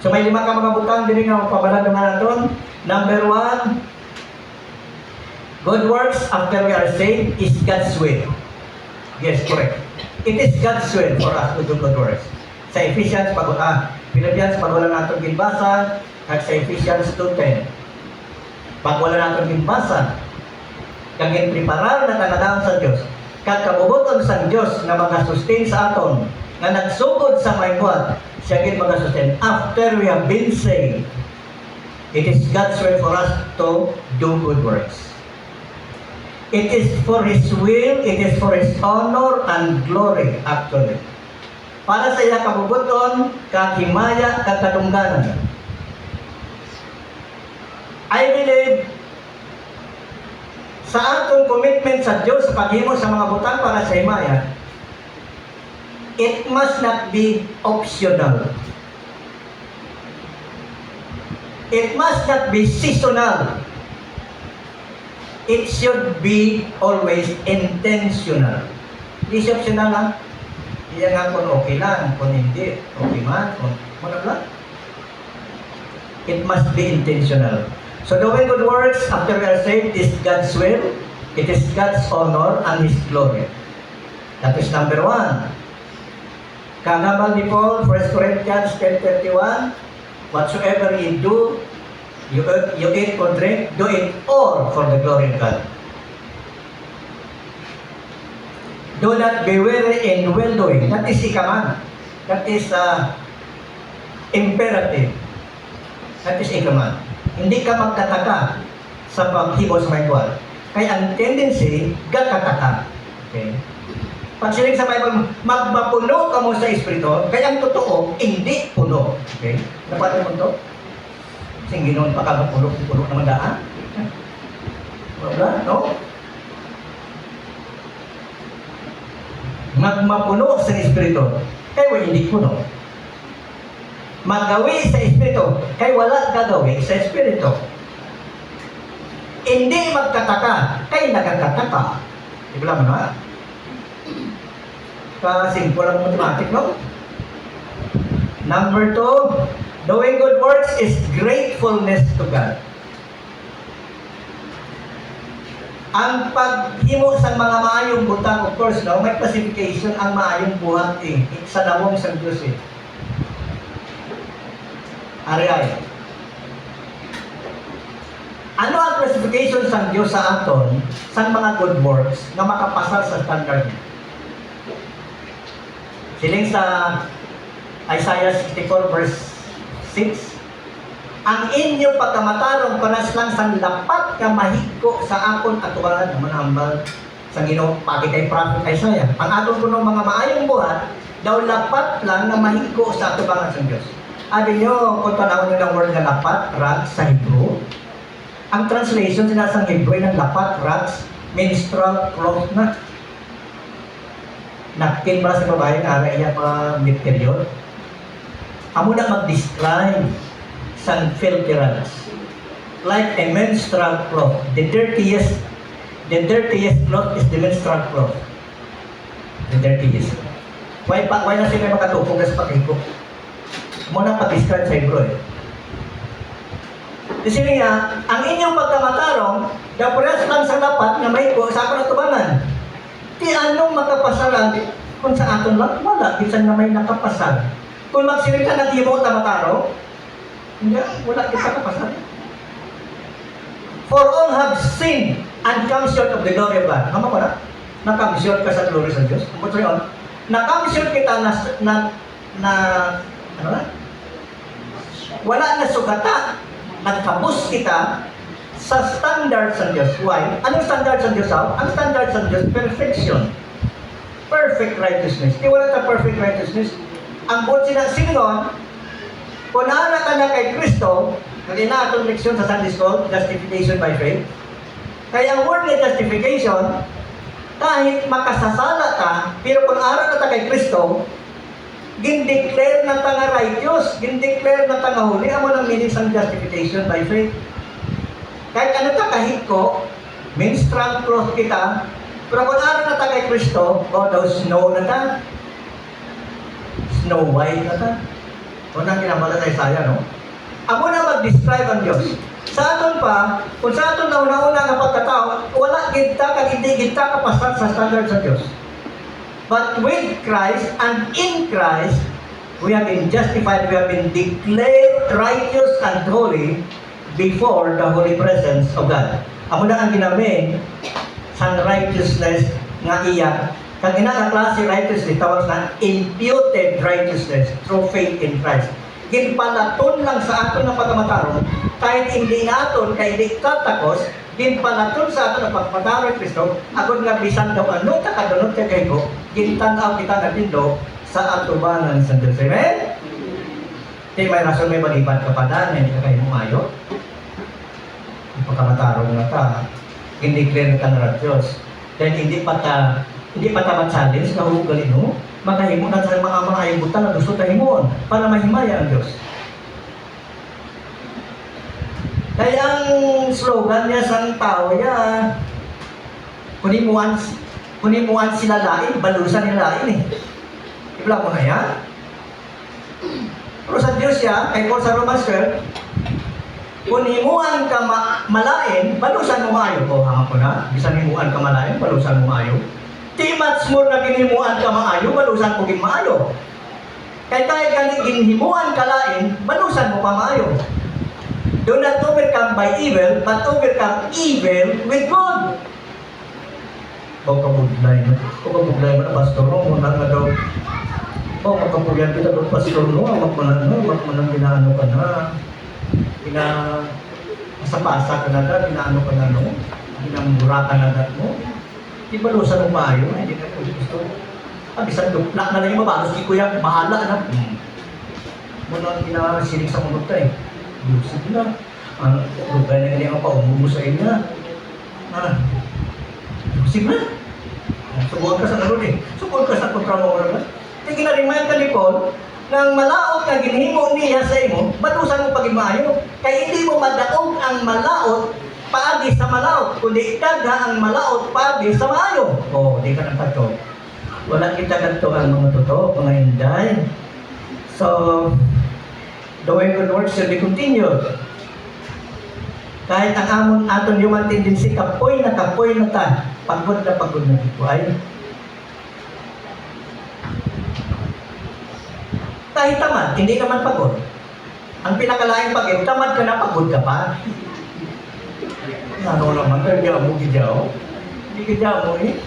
So may 5 ka mga butang din nga magpabalad naman natin. Number 1, good works after we are saved is God's will. Yes, correct. It is God's will for us to do good works. Sa Ephesians, Philippians, pag wala natin ginbasa, at sa Ephesians 2:10. Pag wala natin ginbasa, kaging preparar na kanadaan sa Diyos, kag kabubuton sa Diyos na mga sustain sa aton, na nagsugod sa may buhat, siya gid mga sustain after we have been saved. It is God's will for us to do good works. It is for His will, it is for His honor and glory actually. Para sa iya kabubuton, kakimaya, katungganan. I believe sa atong commitment sa Diyos sa paghimo sa mga butang para sa himaya, it must not be optional. It must not be seasonal. It should be always intentional. Hindi siya optional lang. Hindi nga kung okay lang, kung hindi, okay man, kung ano lang. It must be intentional. So doing good works after we are saved is God's will, it is God's honor and His glory. That is number 1. Kanaman ni Paul, 1 Corinthians 10:31, whatsoever ye do, you eat or drink, do it all for the glory of God. Do not be weary in well-doing. That is ikaman. That is imperative. That is ikaman. Hindi ka magtataka sa paghimo sa may buwan. Kaya ang tendency, gagkataka. Okay? Pag sinig sa Bible, magmapuno ka mo sa Espiritu, kaya ang totoo, hindi puno. Okay? Napatay mo ito? Sing ginoon pa ka mapuno naman daan? Wala, no? Magmapuno sa Espiritu, kaya hindi puno. Magawi sa Espiritu, kaya wala gagawi sa Espiritu. Hindi magkataka, kaya nagkataka. Di ba mo na? Simple ang mathematics, no? Number 2, doing good works is gratefulness to God. Ang paghimo sa mga maayong butang, of course, no, may classification ang maayong buhat eh. Sa nawong sa Diyos eh. Ari-ari. Ano ang classification sa Diyos sa aton sa mga good works na makapasal sa standard niya? Siling sa Isaiah 64 verse 6, ang inyong pagkamatarong panas lang sang lapat ka mahigko sa akon atubangan naman hambal sa Ginoo pagi kay prophet Isaiah. Ang aton kuno mga maayong buhat daw lapat lang na mahigko sa atubangan sa Dios. Abi nyo kung tanawon niyo ng word na lapat, rags sa Hebrew. Ang translation sinasang Hebrew ng lapat, rags, menstrual cloth na. Napkin para sa babae na iya pa mid-period. Amo na mag-describe sa filthy rags. Like a menstrual cloth. The dirtiest cloth is the menstrual cloth. The dirtiest. Why na sila makatupong sa pag-higko? Amo na pag-describe sa Hebrew eh. Kasi niya, ang inyong pagkamatarong, dapat lang sa dapat na may ko sa akong atubangan. Di anong makapasalan kung sa aton lang, wala. Bisan na may nakapasal. Kung magsiring ka na di mo tamataro, hindi, wala kita kapasal. For all have sinned and come short of the glory of God. Tama mo na? Nakamisyon ka sa glory sa Diyos. Ang yun, nakamisyon kita na ano na? Wala na sugata. Nagkabus kita sa standards ng Diyos. Why? Anong standards ng Diyos? Ang standards ng Diyos, perfection. Perfect righteousness. Di wala na perfect righteousness. Ang buot sino, kung naana ka na kay Kristo, kasi na itong leksyon sa Sunday School, justification by faith. Kaya ang word na justification, kahit makasasala ka, pero kung aral na ta kay Kristo, gindeclare na ta nga righteous, gindeclare na ta nga huli, amo ng meaning sa justification by faith. Kahit ano ta kahit ko, menstrual cloth kita, pero kung aral na ta kay Kristo, daw snow na ta, snow white na ta. Unang kinamala sa Isaiah, no? Amo na mag-describe ang Diyos. Sa aton pa, kung sa aton na una-una nga pagkatao, wala kita kag hindi kita kapasat sa standards sa Diyos. But with Christ and in Christ, we have been justified, we have been declared righteous and holy before the holy presence of God. Amo na ang ginamin sa righteousness nga iya. Kag ina nga klase righteousness tawag na imputed righteousness through faith in Christ. Ginpalaton lang sa aton ng pagkamatarong, kahit hindi naton, kahit hindi katakos, ginpalaton sa aton ng pagkamatarong Kristo, agad nga bisan daw ano, takadunod ka kayo ko, gintanaw kita na tindo sa atubanan sa Diyos. Amen? Di may rason may malibat ka pa na, hindi ka kayo umayo. Ang pagkamatarong na ta, hindi clear ka na Diyos. Dahil hindi pa challenge na hugalin mo, makahimo na sa mga ayubutan na gusto tayo para mahimaya ang Diyos. Kaya ang slogan niya sa tao niya, kunimuan sila lain, balusan nila lain eh. Ibla mo na yan. Pero sa Diyos siya, kay Paul sa Romans 12, kunimuan ka malain, balusan mo maayo. O, hanga ko na, bisan himuan ka malain, balusan mo maayo. Di much more na ginimuan ka maayo, balusan ko maayo. Kaya tayo ginihimuan ka lain, balusan mo pa maayo. Do not overcome by evil, but overcome evil with good. Huwag kabuglay mo na, pastor mo, muna nga daw. Huwag magkapugyan kita doon, pastor mo, huwag mo nang ginaano ka na. Pasapasa ka na da, ginaano ka na, ginamura ka na da mo. Di balusan mo maayo, hindi na po gusto. Bisan duplak na lang yung mabalos, di kuya, bahala na. Muna ang pinasinig sa munod tayo. Sige na. Lugay na ganyan ang paumumo sa inyo. Sige na. Subuhan ka sa naroon eh. Subuhan ka sa kontra mo. Hindi na-remind ka ni Paul, nang malaot na ginhimo niya sa imo, balusan mo pag-imayo. Kaya hindi mo madaog ang malaot paagi sa malaot, kundi daga ang malaot paagi sa maayo. Di ka nagtato. Wala kita ganito ang mga totoo, mga inday. So, the way good works shall be continued. Kahit ang amon aton human tendency, kapoy na ta, pagod na dito ay. Kahit tamad, hindi naman pagod. Ang pinakalaing pagod, tamad ka na, pagod ka pa. Ano naman, kaya mo gijaw. Hindi gijaw mo eh.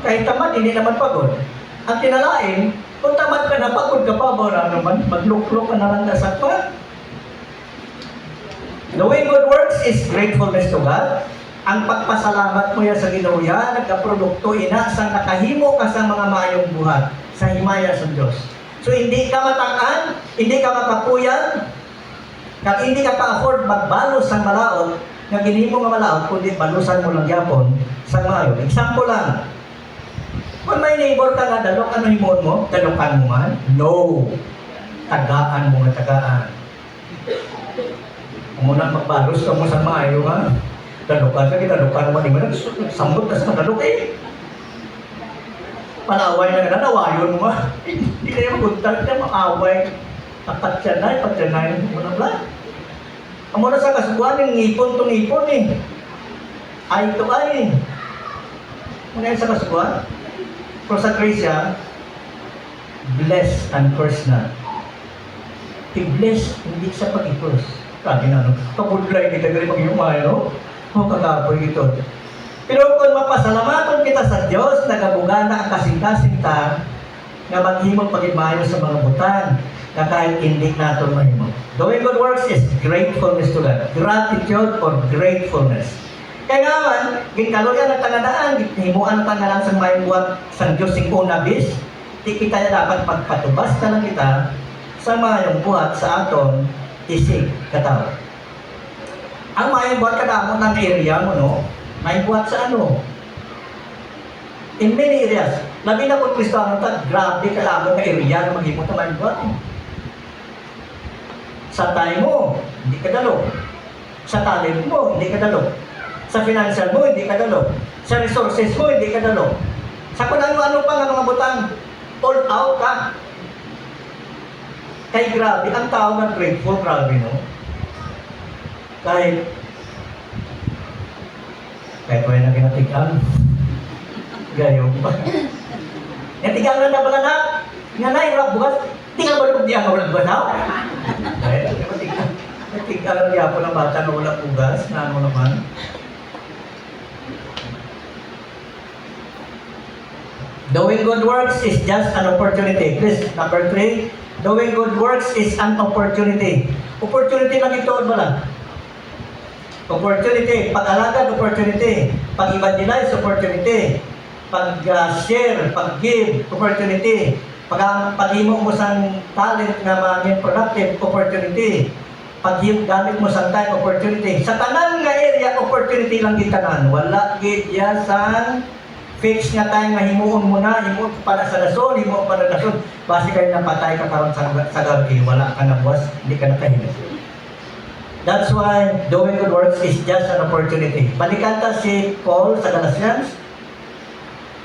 Kahit tamad, hindi naman pagod. Ang tinalain, kung tamad ka na, pagod ka pa, wala naman, magluklok ka na lang sa pa. The way good works is gratefulness to God. Ang pagpasalamat mo yan sa Ginoo yan, nagkaprodukto ina sa nakahimo ka sa mga maayong buhat, sa himaya sa Diyos. So hindi ka matakan, hindi ka makapuyan, kag hindi ka ka-afford magbalos sa malaot, nga ginhimo nga malaot, kundi balusan mo lang yapon sa maayo. Example lang, kung may neighbor ka nga, dalok, ano himon mo? Dalokan mo man? No. Tagaan mo nga tagaan. Kung muna magbalos ka mo sa maayo nga, dalokan ka, dalokan mo, di mo nagsambot ka sa dalok eh. Panaway na nga, nawayon mo nga. Hindi na yung kuntal niya, makaway. Patyanay, mo na ba? Amo na sa kasubuan, yung ngipon tong ngipon eh. Ay to ay. Muna sa kasubuan. Pero sa Gracia, bless and curse na. I-bless, hindi sa pag-i-curse. Kagi na, kabudlay kita gari pag-iumay, no? O kagapoy ito. Pero kung mapasalamaton kita sa Dios, nagabugana ang kasing-kasing ta, nga maghimog paghimayo sa mga butang, na kahit hindi natin mahimog. Doing good works is gratefulness to God. Gratitude or gratefulness. Kaya nga man, ginkaluyan ang tangadaan, himuan ang tangadaan sa may buwan sa Diyos sing unabis, di kita dapat pagpatubas na lang kita sa mayong buhat sa aton isig kataw. Ang mayong buhat kadamo ng area mo, no? May buhat sa ano? In many areas. Labi na kung Kristiyano ta, grabe kadamo ng area na maghimot na mayong buhat. Sa time mo, hindi ka dalo. Sa talent mo, hindi ka dalo. Sa financial mo, hindi ka dalo. Sa resources mo, hindi ka dalo. Sa kung ano-ano pa nga mga butang, all out ka. Kaya grabe, ang tao ng grateful, grabe, no? Kahit wala na kinatigan. Gayo pa. Natigan na ba na? Nga na, yung bukas, tingnan ba yung diyan walang banaw? Dahil, natigan na niya po ng bata na walang bugas, na ano naman. Doing good works is just an opportunity. Please, number 3, doing good works is an opportunity. Opportunity lang ito, wala. Opportunity, pag-alagad, opportunity. Pag-evangelize, opportunity. Pag-share, pag-give, opportunity. Pag-himo mo sa talent na maging productive, opportunity. Pag-gamit mo sa time, opportunity. Sa tanan nga area, opportunity lang gitanan. Wala gidya sa fix nga time nga himuon mo na, himuon para sa lason, himuon para sa lason. Basi kayo napatay ka karon sa gabi, wala ka na buwas, hindi ka nakahimas. That's why doing good works is just an opportunity. Balikan ta si Paul sa Galatians.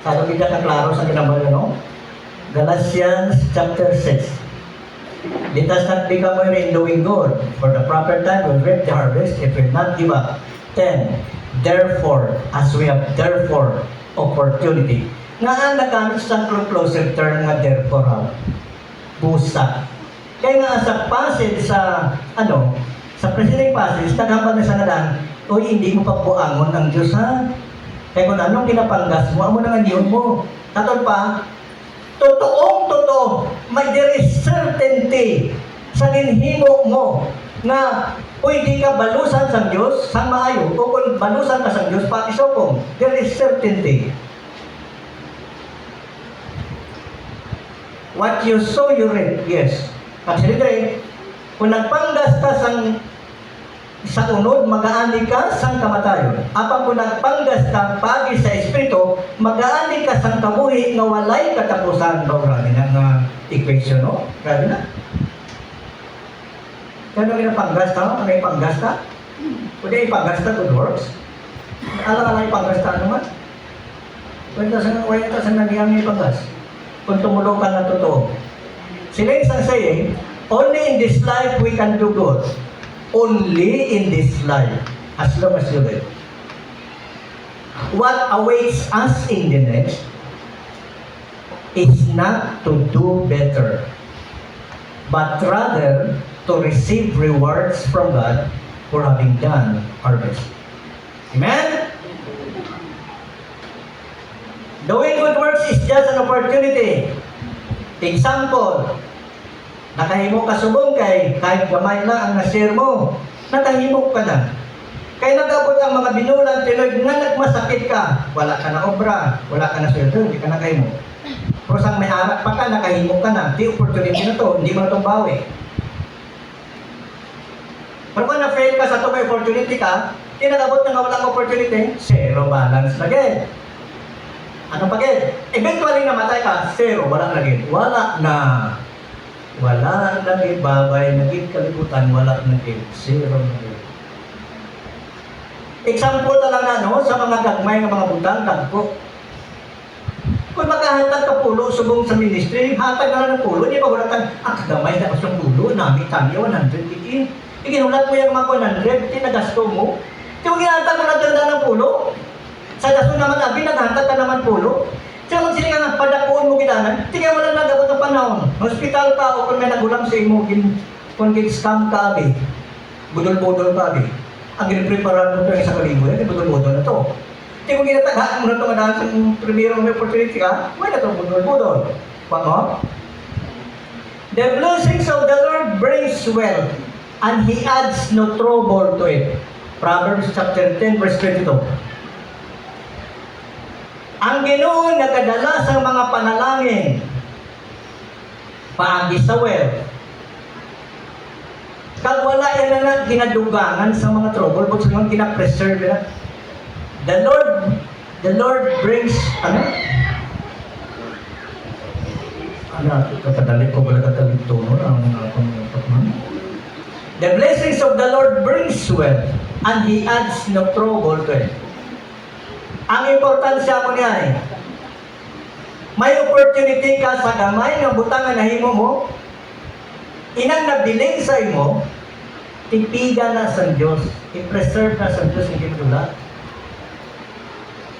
Sa hindi ka klaro sa ginambal, no? Galatians chapter 6. Let us not become weary in doing good, for the proper time will reap the harvest if we not give up. 10. Therefore, as we have therefore opportunity. Nga ang nagamit sa closer term nga therefore busa. Kaya nga sa passage sa sa preceding passage, nagambal na sa nalang, uy, hindi mo pagbuangon ng Diyos, ha? Kaya kung anong kinapanggas mo, amo na nga diyon mo. Tatol pa, totoo, may there is certainty sa ginhimo mo na uy, di ka balusan sa Diyos, sa maayo, o kung balusan ka sa Diyos, pati sopong, there is certainty. What you sow, you reap. Yes. Actually, kung nagpanggas ka sa unod, mag-aani ka sa kamatayon. Apang kung nagpanggas ka pagi sa Espiritu, mag-aani ka sa kabuhi na walay katapusan. Grabe na equation, no? Grabe na. Kano ginapanggas ka? Ano yung panggas ka? Pwede ipanggas ka good works? Alam yung panggas ka naman? Pwede sa nagyang yung panggas. Kung tumulong ka na totoo. Sila isang saying, only in this life we can do good. Only in this life. As long as you live. What awaits us in the next is not to do better, but rather to receive rewards from God for having done our best. Amen? Doing good works is just an opportunity. Example, nakahimok ka subong kahit gamay na ang na-share mo, nakahimok ka na. Kaya nag-abot ang mga binulan, tiloy nga nagmasakit ka, wala ka na obra, wala ka na sweldo, hindi ka nakahimok. Pero sang may arak pa ka, nakahimok ka na, di opportunity na to, hindi mo na itong bawi. Pero kung na-fail ka sa ito may opportunity ka, tinagabot na nga walang opportunity, zero balance lagi. Ano pa gid? Eventually namatay ka, zero, wala lagi. Wala na. Wala lagi babay, naging kalibutan, wala lagi. Zero lagi. Example talaga sa mga gagmay ng mga butang, tagpo. Kung maghahatag ka pulo, subong sa ministry, hatag na lang ng pulo, di ba wala kang, gamay na kasong pulo, namin kami, 100 ikin. Ikinulat mo yung mga 100, tinagasto mo. Di mo ginahatag mo lang tanda ng pulo. Sa daso naman abi, naghatag ka naman pulo. Siya kung sila nga, padapuon mo ginanan, tingnan mo lang nagabot ng panahon. Hospital ka o kung may nagulang sa imo, kung scam ka abi, budol-budol ka abi. Ang ginipreparan mo ito sa kalibo, budol-budol na to. Di mo ginatagaan mo na tumadaan sa primero may opportunity ka, why na itong budol-budol? What mo? The blessings of the Lord brings wealth, and He adds no trouble to it. Proverbs chapter 10, verse 22. Ang Ginoo nagdala sa mga panalangin, paagi sa wealth. Kag wala yan na ginadugangan sa mga trouble, but sa mga gina-preserve na. The Lord brings, katadali ko wala katadali tono ang akong The blessings of the Lord brings wealth, and He adds no trouble to it. Ang importansya ko niya ay, may opportunity ka sa gamay nga butangan na himo mo, inang nabiling sa imo, tipigan na sa Diyos, i-preserve na sa Diyos ang gitula.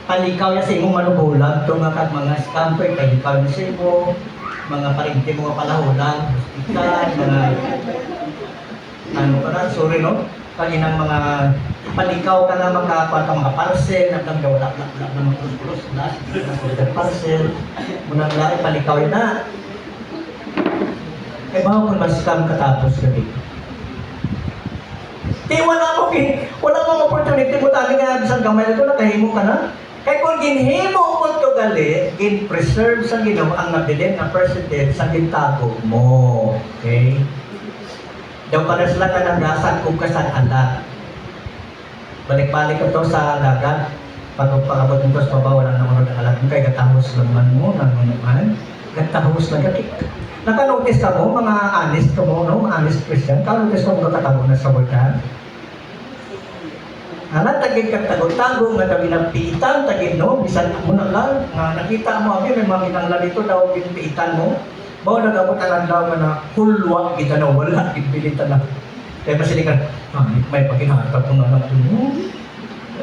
Palikaw na sa imo manubulag, tumakag mga scamper, palikaw na sa imo, mga parinti mo palahulan, hospital, mga sorry no? Kaninang mga palikaw ka na makakuha ka mga parcel, nagdang wala na mga pulos-pulos, parcel, munang lahat, palikaw yun na. Eh baka kung mas-scam katapos gabi. Wala mong opportunity mo tayo nga isang gamay na ito, nakahimo ka na. Kaya kung ginhimo mo ito gali, gin-preserve sa Ginoo ang nabilin na percentage sa gintago mo. Okay? Daw para sila ka ng gasan kung kasan alat. Balik-balik ito sa dagat. Pag-pagabot nito sa baba, walang naman ng alat mo. Kaya gatahos lang man mo, naman. Gatahos lang gatik. Nakanotice ka mo, mga honest ka mo, no? Mga honest Christian. Nakanotice ka mo kakatabo na sa bulkan. Tagid kang tago-tago, nga tabi ng piitan, tagid no, bisan mo na lang, nakita mo, may mga kinanglan dito daw, piitan mo, bawa nagabot ang daw na hulwa, kita na wala, ibilitan na. Kaya masilikan, may pagkinahatap mo na lang mo,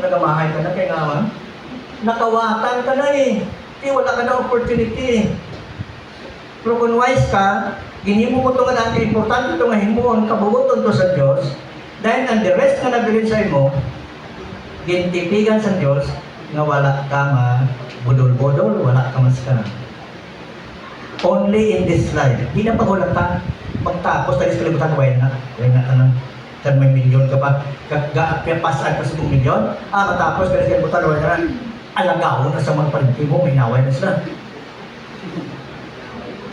nagamahay ka na, kaya nga man, nakawatan ka na wala ka na opportunity. Pero kung wise ka, ginhimo mo ito nga dahil importante ito nga himuon, kabubuton to sa Diyos, dahil ang the rest na nabilin sa imo, gintipigan sa Diyos nga wala ka budol-budol, wala ka maskara. Only in this life. Di na pagulatan. Pagtapos, tayo sa kalimutan, wala na ka na. Saan may milyon ka pa. Pasan pa sa milyon. Matapos, tayo sa kalimutan, wala na. Alagaw na sa mga palinti mo, may naway na sila.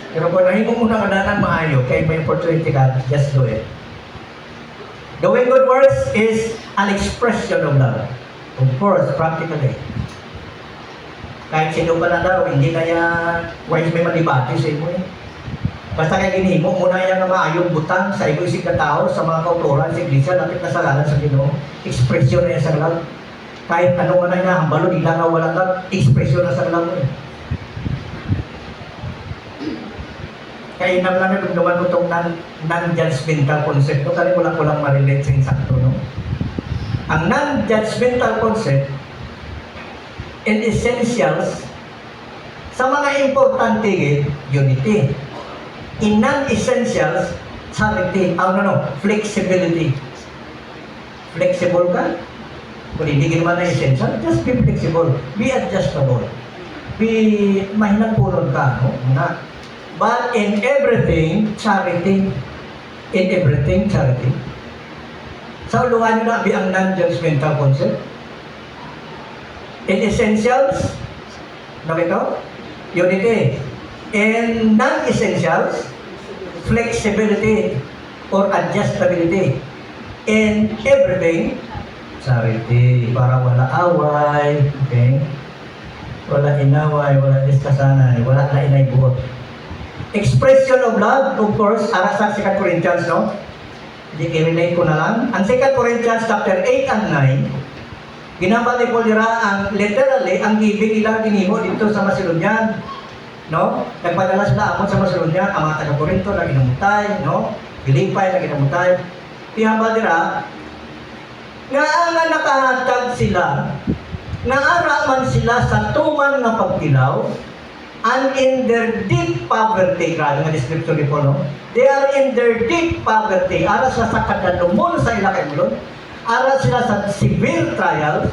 Pero kung nahimo mo na kadanan maayo, kaya may opportunity ka, just do it. Doing good works is an expression of love. Of course, practically. Kahit sino pa na daw, hindi na yan, wise may malibati sa imo Basta kaya ginimo, muna yan na maayong butang sa imo isig na tao, sa mga kauturan, sa iglesia, lapit na sa lalan sa Ginoo. Expression na yan sa love. Kahit ano man na hinahambalo, di lang na walang love, expression na sa love mo Kaya inam lang na dumaman mo itong non-judgmental concept. Kaya wala ko lang ma-relate sa insakto, no? Ang non-judgmental concept and essentials sa mga importante unity. In non-essentials, charity, flexibility. Flexible ka? Kung hindi naman na essential, just be flexible. Be adjustable. Be mahinagpulon ka, no? But in everything, charity. In everything, charity. Sa uluhan nyo na, ang non-judgmental concept. In essentials, nakito? Unity. In non-essentials, flexibility or adjustability. In everything, charity. Para wala away, okay? Wala inaway, wala diskasanay, wala na inay buhot. Expression of love, of course, ara sa 2 Corinthians, no? I-relate ko na lang. Ang 2 Corinthians chapter 8 and 9, ginambal ni Paul dira ang literally, ang giving nila ginimo dito sa Macedonian. No? Nagpadala sila amon sa Macedonian, ang mga taga-Corinto na ginamutay, no? Pilipay na ginamutay. Ihambal dira, nga nakahatag sila, nga araman sila sa tuman nga pagkilaw, and in their deep poverty, grabe nga description ni Paul, no? They are in their deep poverty. Ara sila sa kadalumon sa ilakay mulon. Ara sila sa severe trials.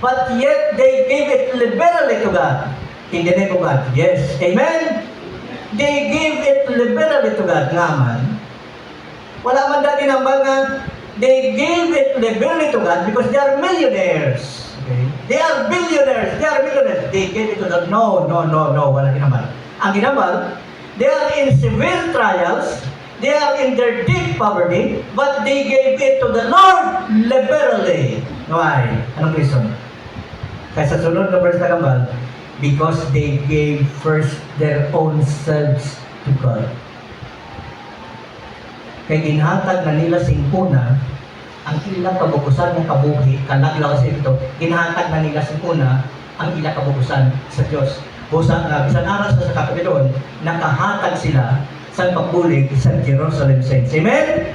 but yet they gave it liberally to God. In the name of God. Yes. Amen? They gave it liberally to God. Nga man. Wala man dati nambal nga, they gave it liberally to God because they are millionaires. Okay? They are billionaires. They are millionaires. They gave it to God. No. Wala ginambal. Ang ginambal, they are in severe trials. They are in their deep poverty, but they gave it to the Lord liberally. Why? Anong reason? Kaya sa sunod na verse na kambal, because they gave first their own selves to God. Kaya ginhatag na nila singkuna, ang ilang kabukusan ng kabuhi, kanaglaw kasi ito, ginhatag na nila singkuna, ang ilang kabukusan sa Diyos. Busa na, bisan aras na sa kapitolyon, nakahatag sila sa pagbulig sa Jerusalem Saints. Amen?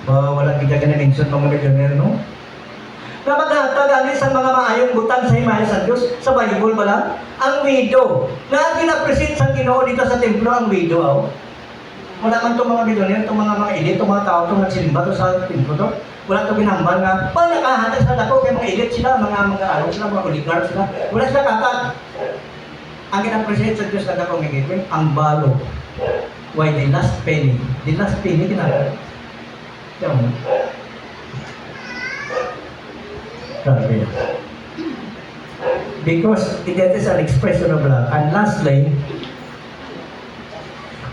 Wala kita ka na mention mga milyoner, no? Na maghatag sa mga maayong butang sa himaya sa Diyos, sa Bible pala, ang widow. Na ginapresent sa Ginoo dito sa templo ang widow. Oh. Wala man itong mga milyoner, itong mga elite, itong mga tao, itong nagsilimba to sa templo to. Wala itong binambal nga, pag nakahatag sa dako, kaya mga elite sila, mga araw sila, mga oligarch sila. Wala sila katag. Ang ginapresent sa Diyos na dako, ang balo. Why the last penny? The last penny ginagawa. Tiyan mo. Grabe. Because it is an expression of love. And lastly,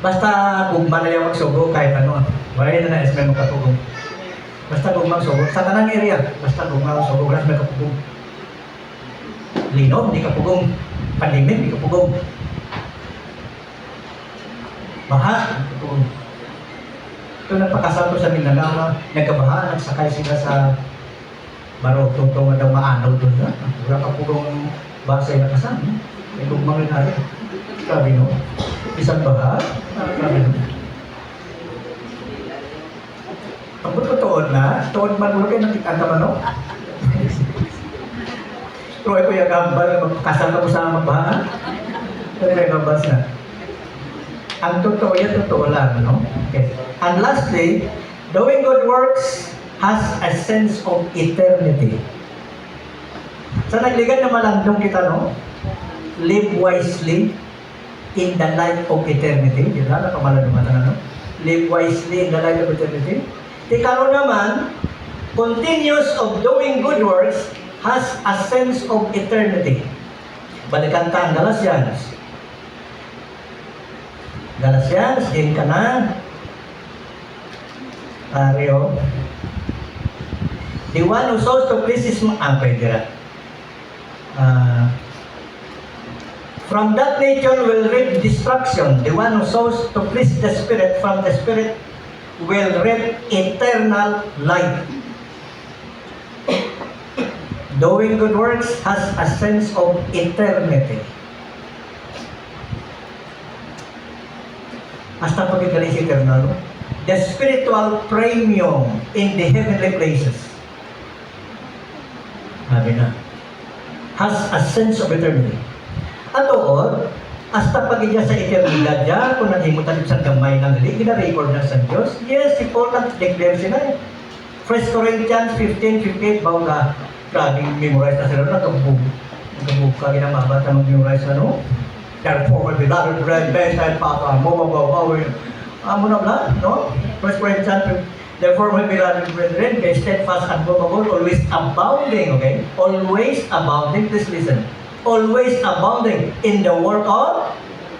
basta gugma na yung magsugo kahit ano. Wala na na esme magkapugong. Basta gugma magsugo. Sa tanang area, basta gugma magsugo. Wala may kapugong. Linom, di kapugong. Pandemik, di kapugong. Baha, kapugong. Ito nagpakasal ko sa Mindanao, nagkabaha, nagsakay sila sa baro, tutong daw maanaw doon na. Wala ka pugong basay na kasama. May gugmang rin natin. Sabi no, isang baha, sabi no. Ang buto tuon na, tuon man ulo kayo nakikanta man no? Pero ay ko yung gambal, magkasal ka po sa magbaha. Pero may gambas na. Ang totoo yan, totoo lang, no? Okay. And lastly, doing good works has a sense of eternity. Sa nagligan na malandong kita, no? Live wisely in the light of eternity. Di ba? Nakamalandong na, no? Live wisely in the light of eternity. Ikaro naman, continuous of doing good works has a sense of eternity. Balikan ta ang Galatians. Galatians, din ka na. Ario. The one who sows to please his pwede na. From that nature will reap destruction. The one who sows to please the Spirit, from the Spirit will reap eternal life. Doing good works has a sense of eternity. Hasta pagkagaling si eternal, the spiritual premium in the heavenly places. Sabi na, has a sense of eternity. At oo, hasta pagkagaling sa eternidad niya, kung naghimutan sa gamay ng hali, gina-record na sa Diyos. Yes, si Paul nag-declare sila. 1 Corinthians 15:58, bago ka, grabing memorize na sila, nagkabug ka, ginamabata mag-memorize na, no? Therefore, my beloved brethren, best and papa, amo na bla, no? 1 Corinthians, therefore, my beloved brethren, be steadfast and movable, always abounding, okay? Always abounding, please listen. Always abounding in the work of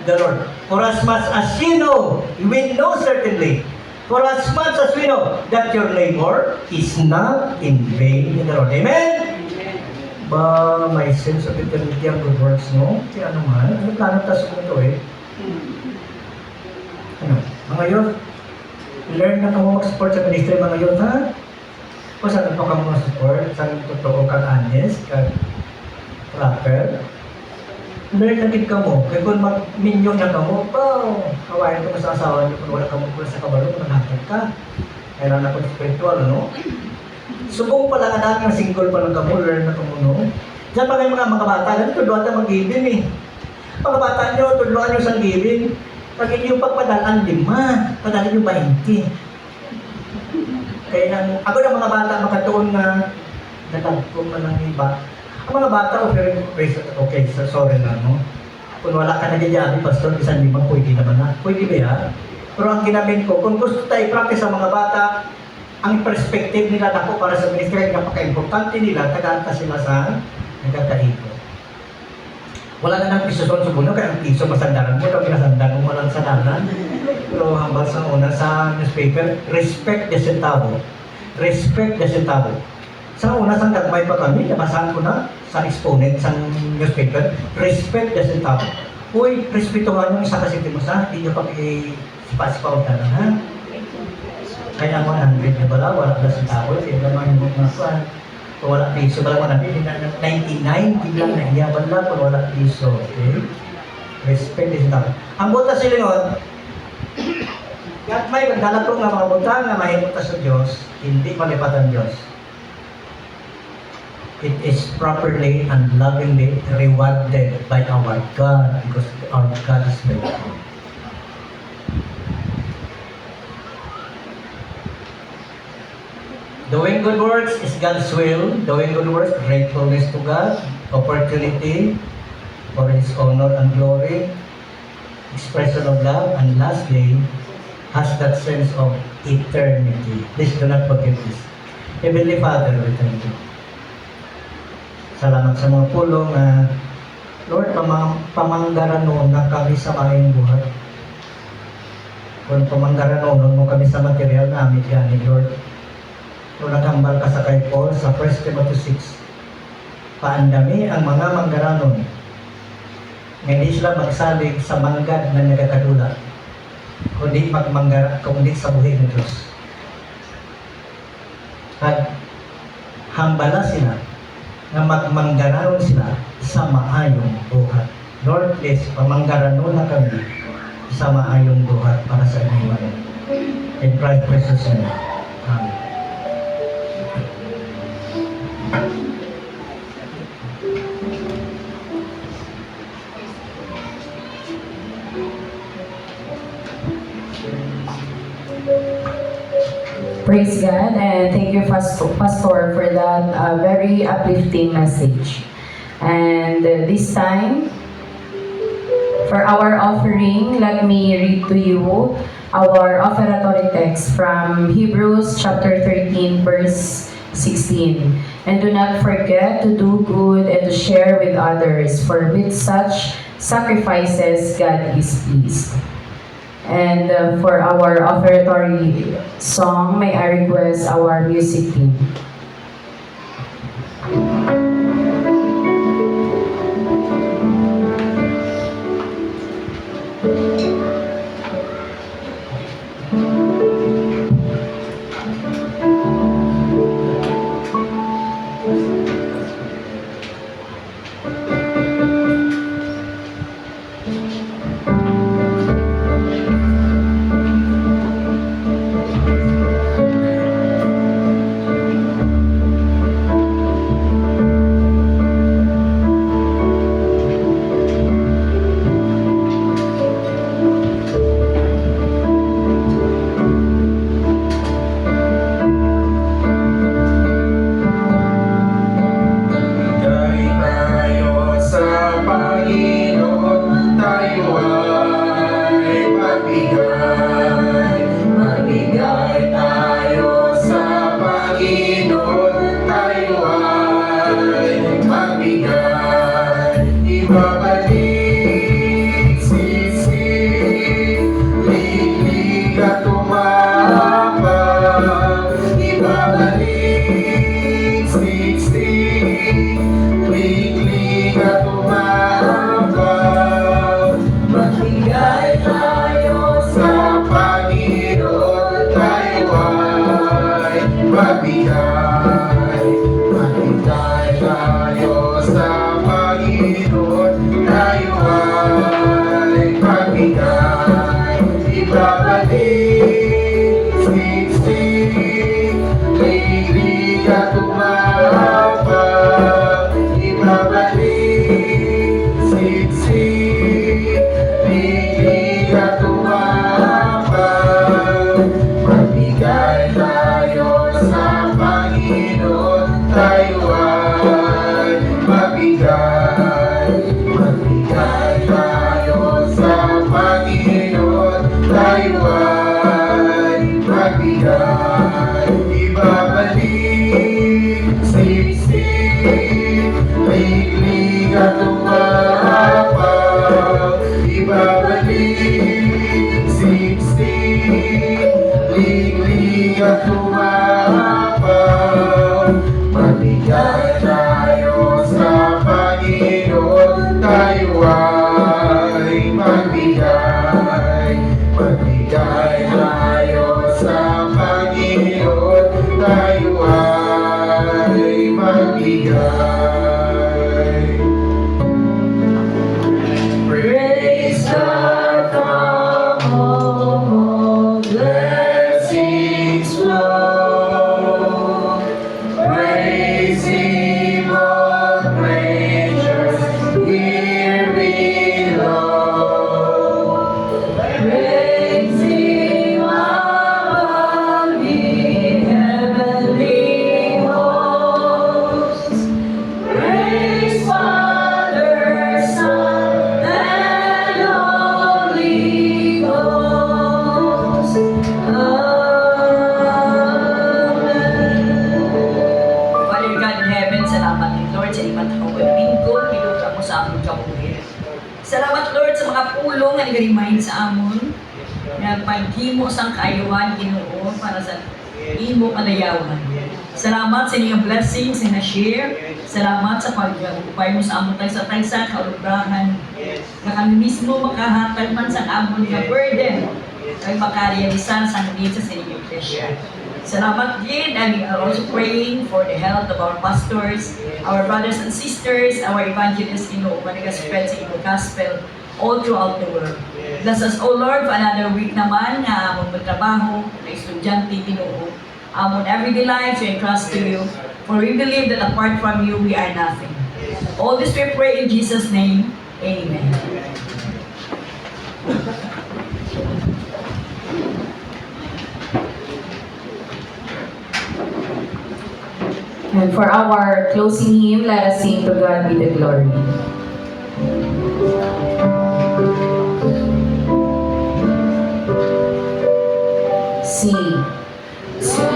the Lord. For as much as you know, we know certainly, for as much as we know that your labor is not in vain in the Lord. Amen? Ba, may sense of eternity ang good works, no? Kaya naman, ano plano tayo sa ito eh? Ano? Mga youth, learn na kamo mag-support sa ministry, mga youth, ha? O saan pa kamo mag-support? Saan totoo kang honest, kang proper? Learn na din kamo. Kaya kung mag-minyo na kamo, wow, kawain ko sa asawa niyo kung wala kamo kung sa kabalo, manhatag ka. Kailangan ako spiritual, no? Subong pala nga namin ang single pa lang kamo, learn na kamo, no? Diyan pa kayo mga bata, ganito doon na mag-giving eh. Mga bata nyo, tudloan nyo sa giving. Pag hindi yung pagpadalaan, 5, padalaan yung 20. Kaya nang, ako na mga bata makatuon na nagagpong man ng iba. Ang mga bata, okay, sorry na, no? Kung wala ka nagyayari, pastor, 1,500, pwede naman na. Pwede ba yan? Pero ang ginamit ko, kung gusto tayo practice sa mga bata, ang perspective nila na para sa ministry, napaka-importante nila, tagaanta sila sa nagkakaiko. Wala na nang piso sa buno, kaya ang piso masandaran mo, kami nasandaran mo walang sandaran. Pero hambal sa una sa newspaper, respect the centavo. Respect the centavo. Sa una sang gagmay pa kami, nabasahan ko na sa exponent sa newspaper, respect the centavo. Uy, respetuhan yung isa kasi sa hindi nyo pag-i-sipa-sipa na, ha? Kaya 100 na bala, wala na centavo, hindi naman yung mga kuhan. Kung wala piso, bala mo natin, 99, biglang nahiyaban lang kung wala piso, okay? Respect the centavo. Ang buta silingon, at may pagdalag ko nga mga buta nga mahimuta sa Diyos, hindi malipatan Diyos. It is properly and lovingly rewarded by our God because our God is faithful. Doing good works is God's will. Doing good works, gratefulness to God, opportunity for His honor and glory, expression of love, and lastly, has that sense of eternity. Please do not forget this. Heavenly Father, we thank you. Salamat sa mga pulong na Lord, pamanggaran noon na kami sa maayong buhat. Kung pamanggaran noon mo kami sa material namin yan, Lord. Kung naghambal ka sa kay Paul sa 1 Timothy 6, paandami ang mga manggaranon. Hindi sila magsalig sa manggad na nagkakadula, kundi kundi sa buhay ng Diyos. At hambala sila na magmanggaranon sila sa maayong buhat. Lord, please, pamanggaranon na kami sa maayong buhat para sa inyong. In Christ's precious name. Amen. Praise God, and thank you, Pastor, for that very uplifting message. And this time, for our offering, let me read to you our offertory text from Hebrews chapter 13, verse 16. And do not forget to do good and to share with others, for with such sacrifices God is pleased. And for our offertory song, may I request our music team. Tayo ay at humahabang. Magbigay tayo sa Panginoon, tayo ay magbigay. Magbigay tayo sa Panginoon, tayo ay magbigay. Praise God from all blessings flow. Praise Him, all creatures here below. Praise Him above the heavenly hosts. Praise Father, Son, and Holy Ghost. Amen. Father God in heaven, salamat din Lord sa iba't hawal linggo, pinuka mo sa amon kabuhi. Salamat Lord sa mga pulong nga nag-remind sa amon na paghimo sang kaayuhan Ginoo para sa imo kalayawan. Salamat sa inyong blessings na share. Salamat sa pag-upay mo sa amon taysa-taysa kaulubrahan. Na kami mismo makahatag man sa amon nga burden ay makarealisan sa needs sa inyong iglesia. Salamat din, and we are also praying for the health of our pastors, our brothers and sisters, our evangelists, Ginoo, nga nag-spread sa iyong gospel all throughout the world. Bless us, O Lord, for another week naman na among magtrabaho, na estudyante, Ginoo. Among everyday lives, we entrust to you, for we believe that apart from you, we are nothing. All this we pray in Jesus' name. Amen. And for our closing hymn, let us sing To God Be the Glory. Sing. To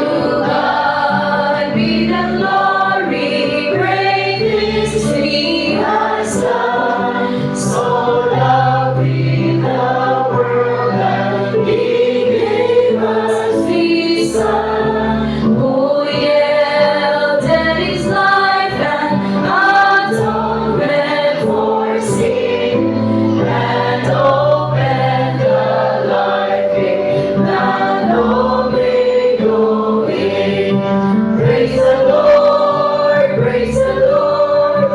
God be the glory, great things He has done. So loved we the world that He gave us His Son, who yielded His life and atonement for sin, and opened the life gate that no may go in. Praise the Lord, praise the Lord.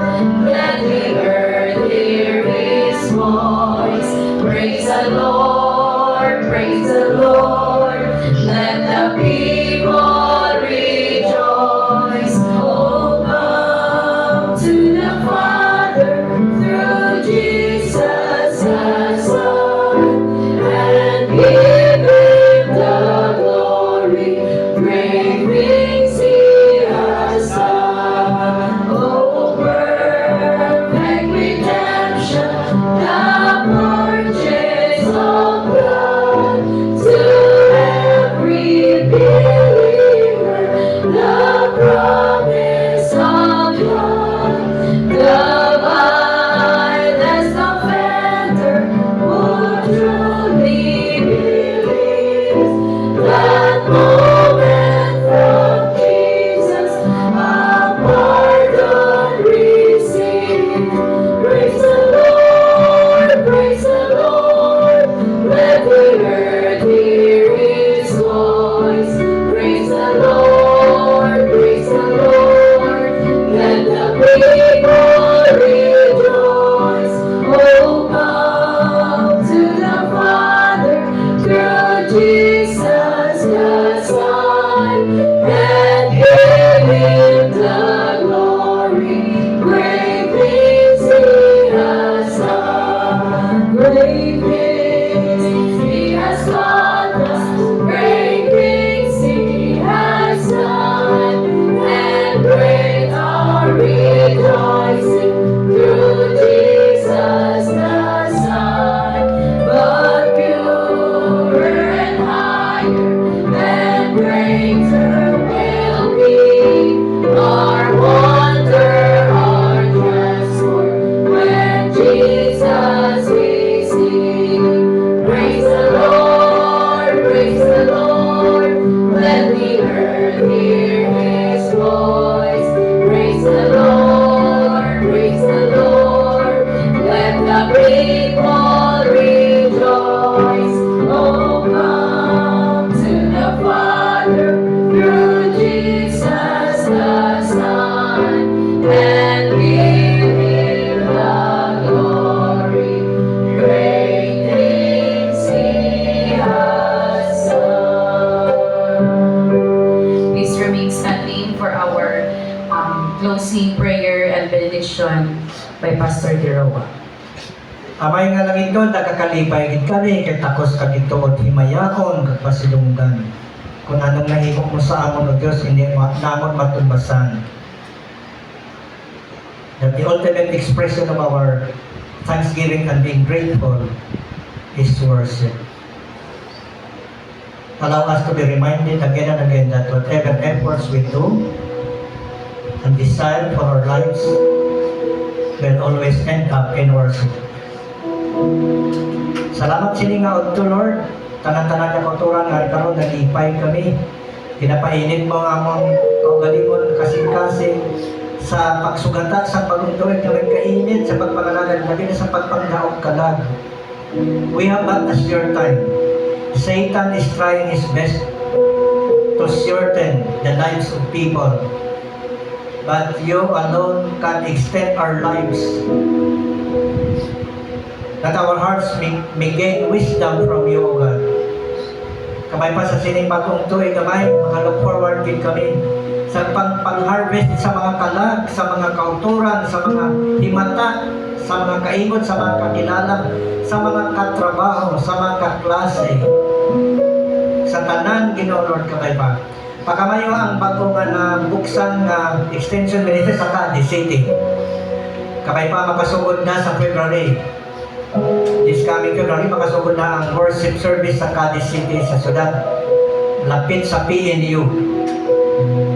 Let the earth hear His voice. Praise the Lord, praise the Lord. Let the people rejoice. Oh, come to the Father through Jesus the Son, and give Him the glory. Great things He has done. Oh, perfect redemption, the purchase of blood. To every believer, the promise of God. The vilest offender who truly believes, that moment from Jesus, a pardon receives. Praise the Lord, praise the Lord. Let the earth hear His voice. Praise the Lord, praise the Lord. Let the people rejoice. Oh, come to the Father through Jesus the Son, and give Him the glory. Great things He has done. Great things He has taught us. Great things He has done. And great our rejoicing through Jesus the Son. But purer and higher by Pastor Dirawa. Amay nga lang ito, nakakalipay gid kami, kay takos ka dito o himayaon, kag pasilunggan. Kung anong nahimok mo sa amon o Diyos, hindi namon matumbasan. That the ultimate expression of our thanksgiving and being grateful is to worship. Allow us to be reminded again and again that whatever efforts we do and desire for our lives will always end up in worship. Salamat sini nga unto Lord, tanan-tanan nga kauturan nga karon nalipay kami. Pinapainit mo ang among kaugalingon kasing-kasing sa pagsugata sa pagtuntuig na kainit sa pagpangalagan natin sa pagpangdaog kalag. We have but a short time. Satan is trying his best to shorten the lives of people. But you alone can extend our lives. That our hearts may gain wisdom from you, O God. Kamay pa sa sining bagong tuig, kamay, look forward din kami sa pang-harvest sa mga kalag, sa mga kauturan, sa mga himata, sa mga kaingon, sa mga kakilala, sa mga katrabaho, sa mga kaklase, sa tanan, Ginoo Lord, kamay pa. Pakamayo ang bago nga na buksan nga extension ministry sa Cadiz City. Kamay pa makasugod na sa February. This coming February, makasugod na ang worship service sa Cadiz City sa syudad. Lapit sa PNU.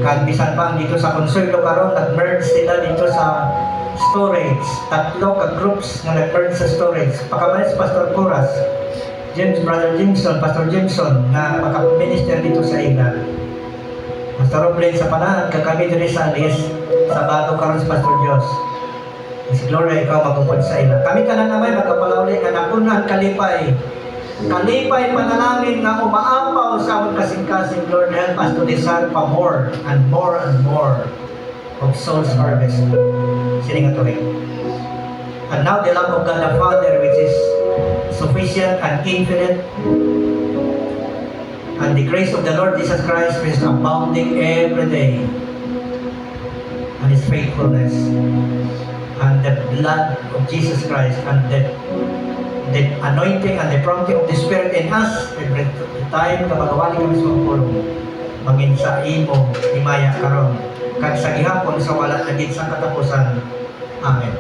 Kag bisan pa dito sa Consuelo karon nag-merge sila dito sa storage. Tatlo ka groups nga nag-merge sa storage. Pakamayo si Pastor Puras, Brother Jimson, Pastor Jimson na makaminister dito sa ila. Pastor Robles sa panahan, kami diri sa Alis, sa bago karon si Pastor Diyos. Si Gloria, ikaw magupod sa ila. Kami tanan namay magkapalauli ka na punan kalipay. Kalipay panalangin nga umaapaw sa among kasing-kasing. Lord, help us to desire pa more and more and more of souls harvest. Sini nga tuloy. And now the love of God the Father, which is sufficient and infinite, and the grace of the Lord Jesus Christ, which is abounding every day, and His faithfulness, and the blood of Jesus Christ, and the anointing and the prompting of the Spirit in us, every time na magawali kami sa mga pulong, mangin sa imo, himaya karon, kag sa gihapon sa wala naging sa katapusan. Amen.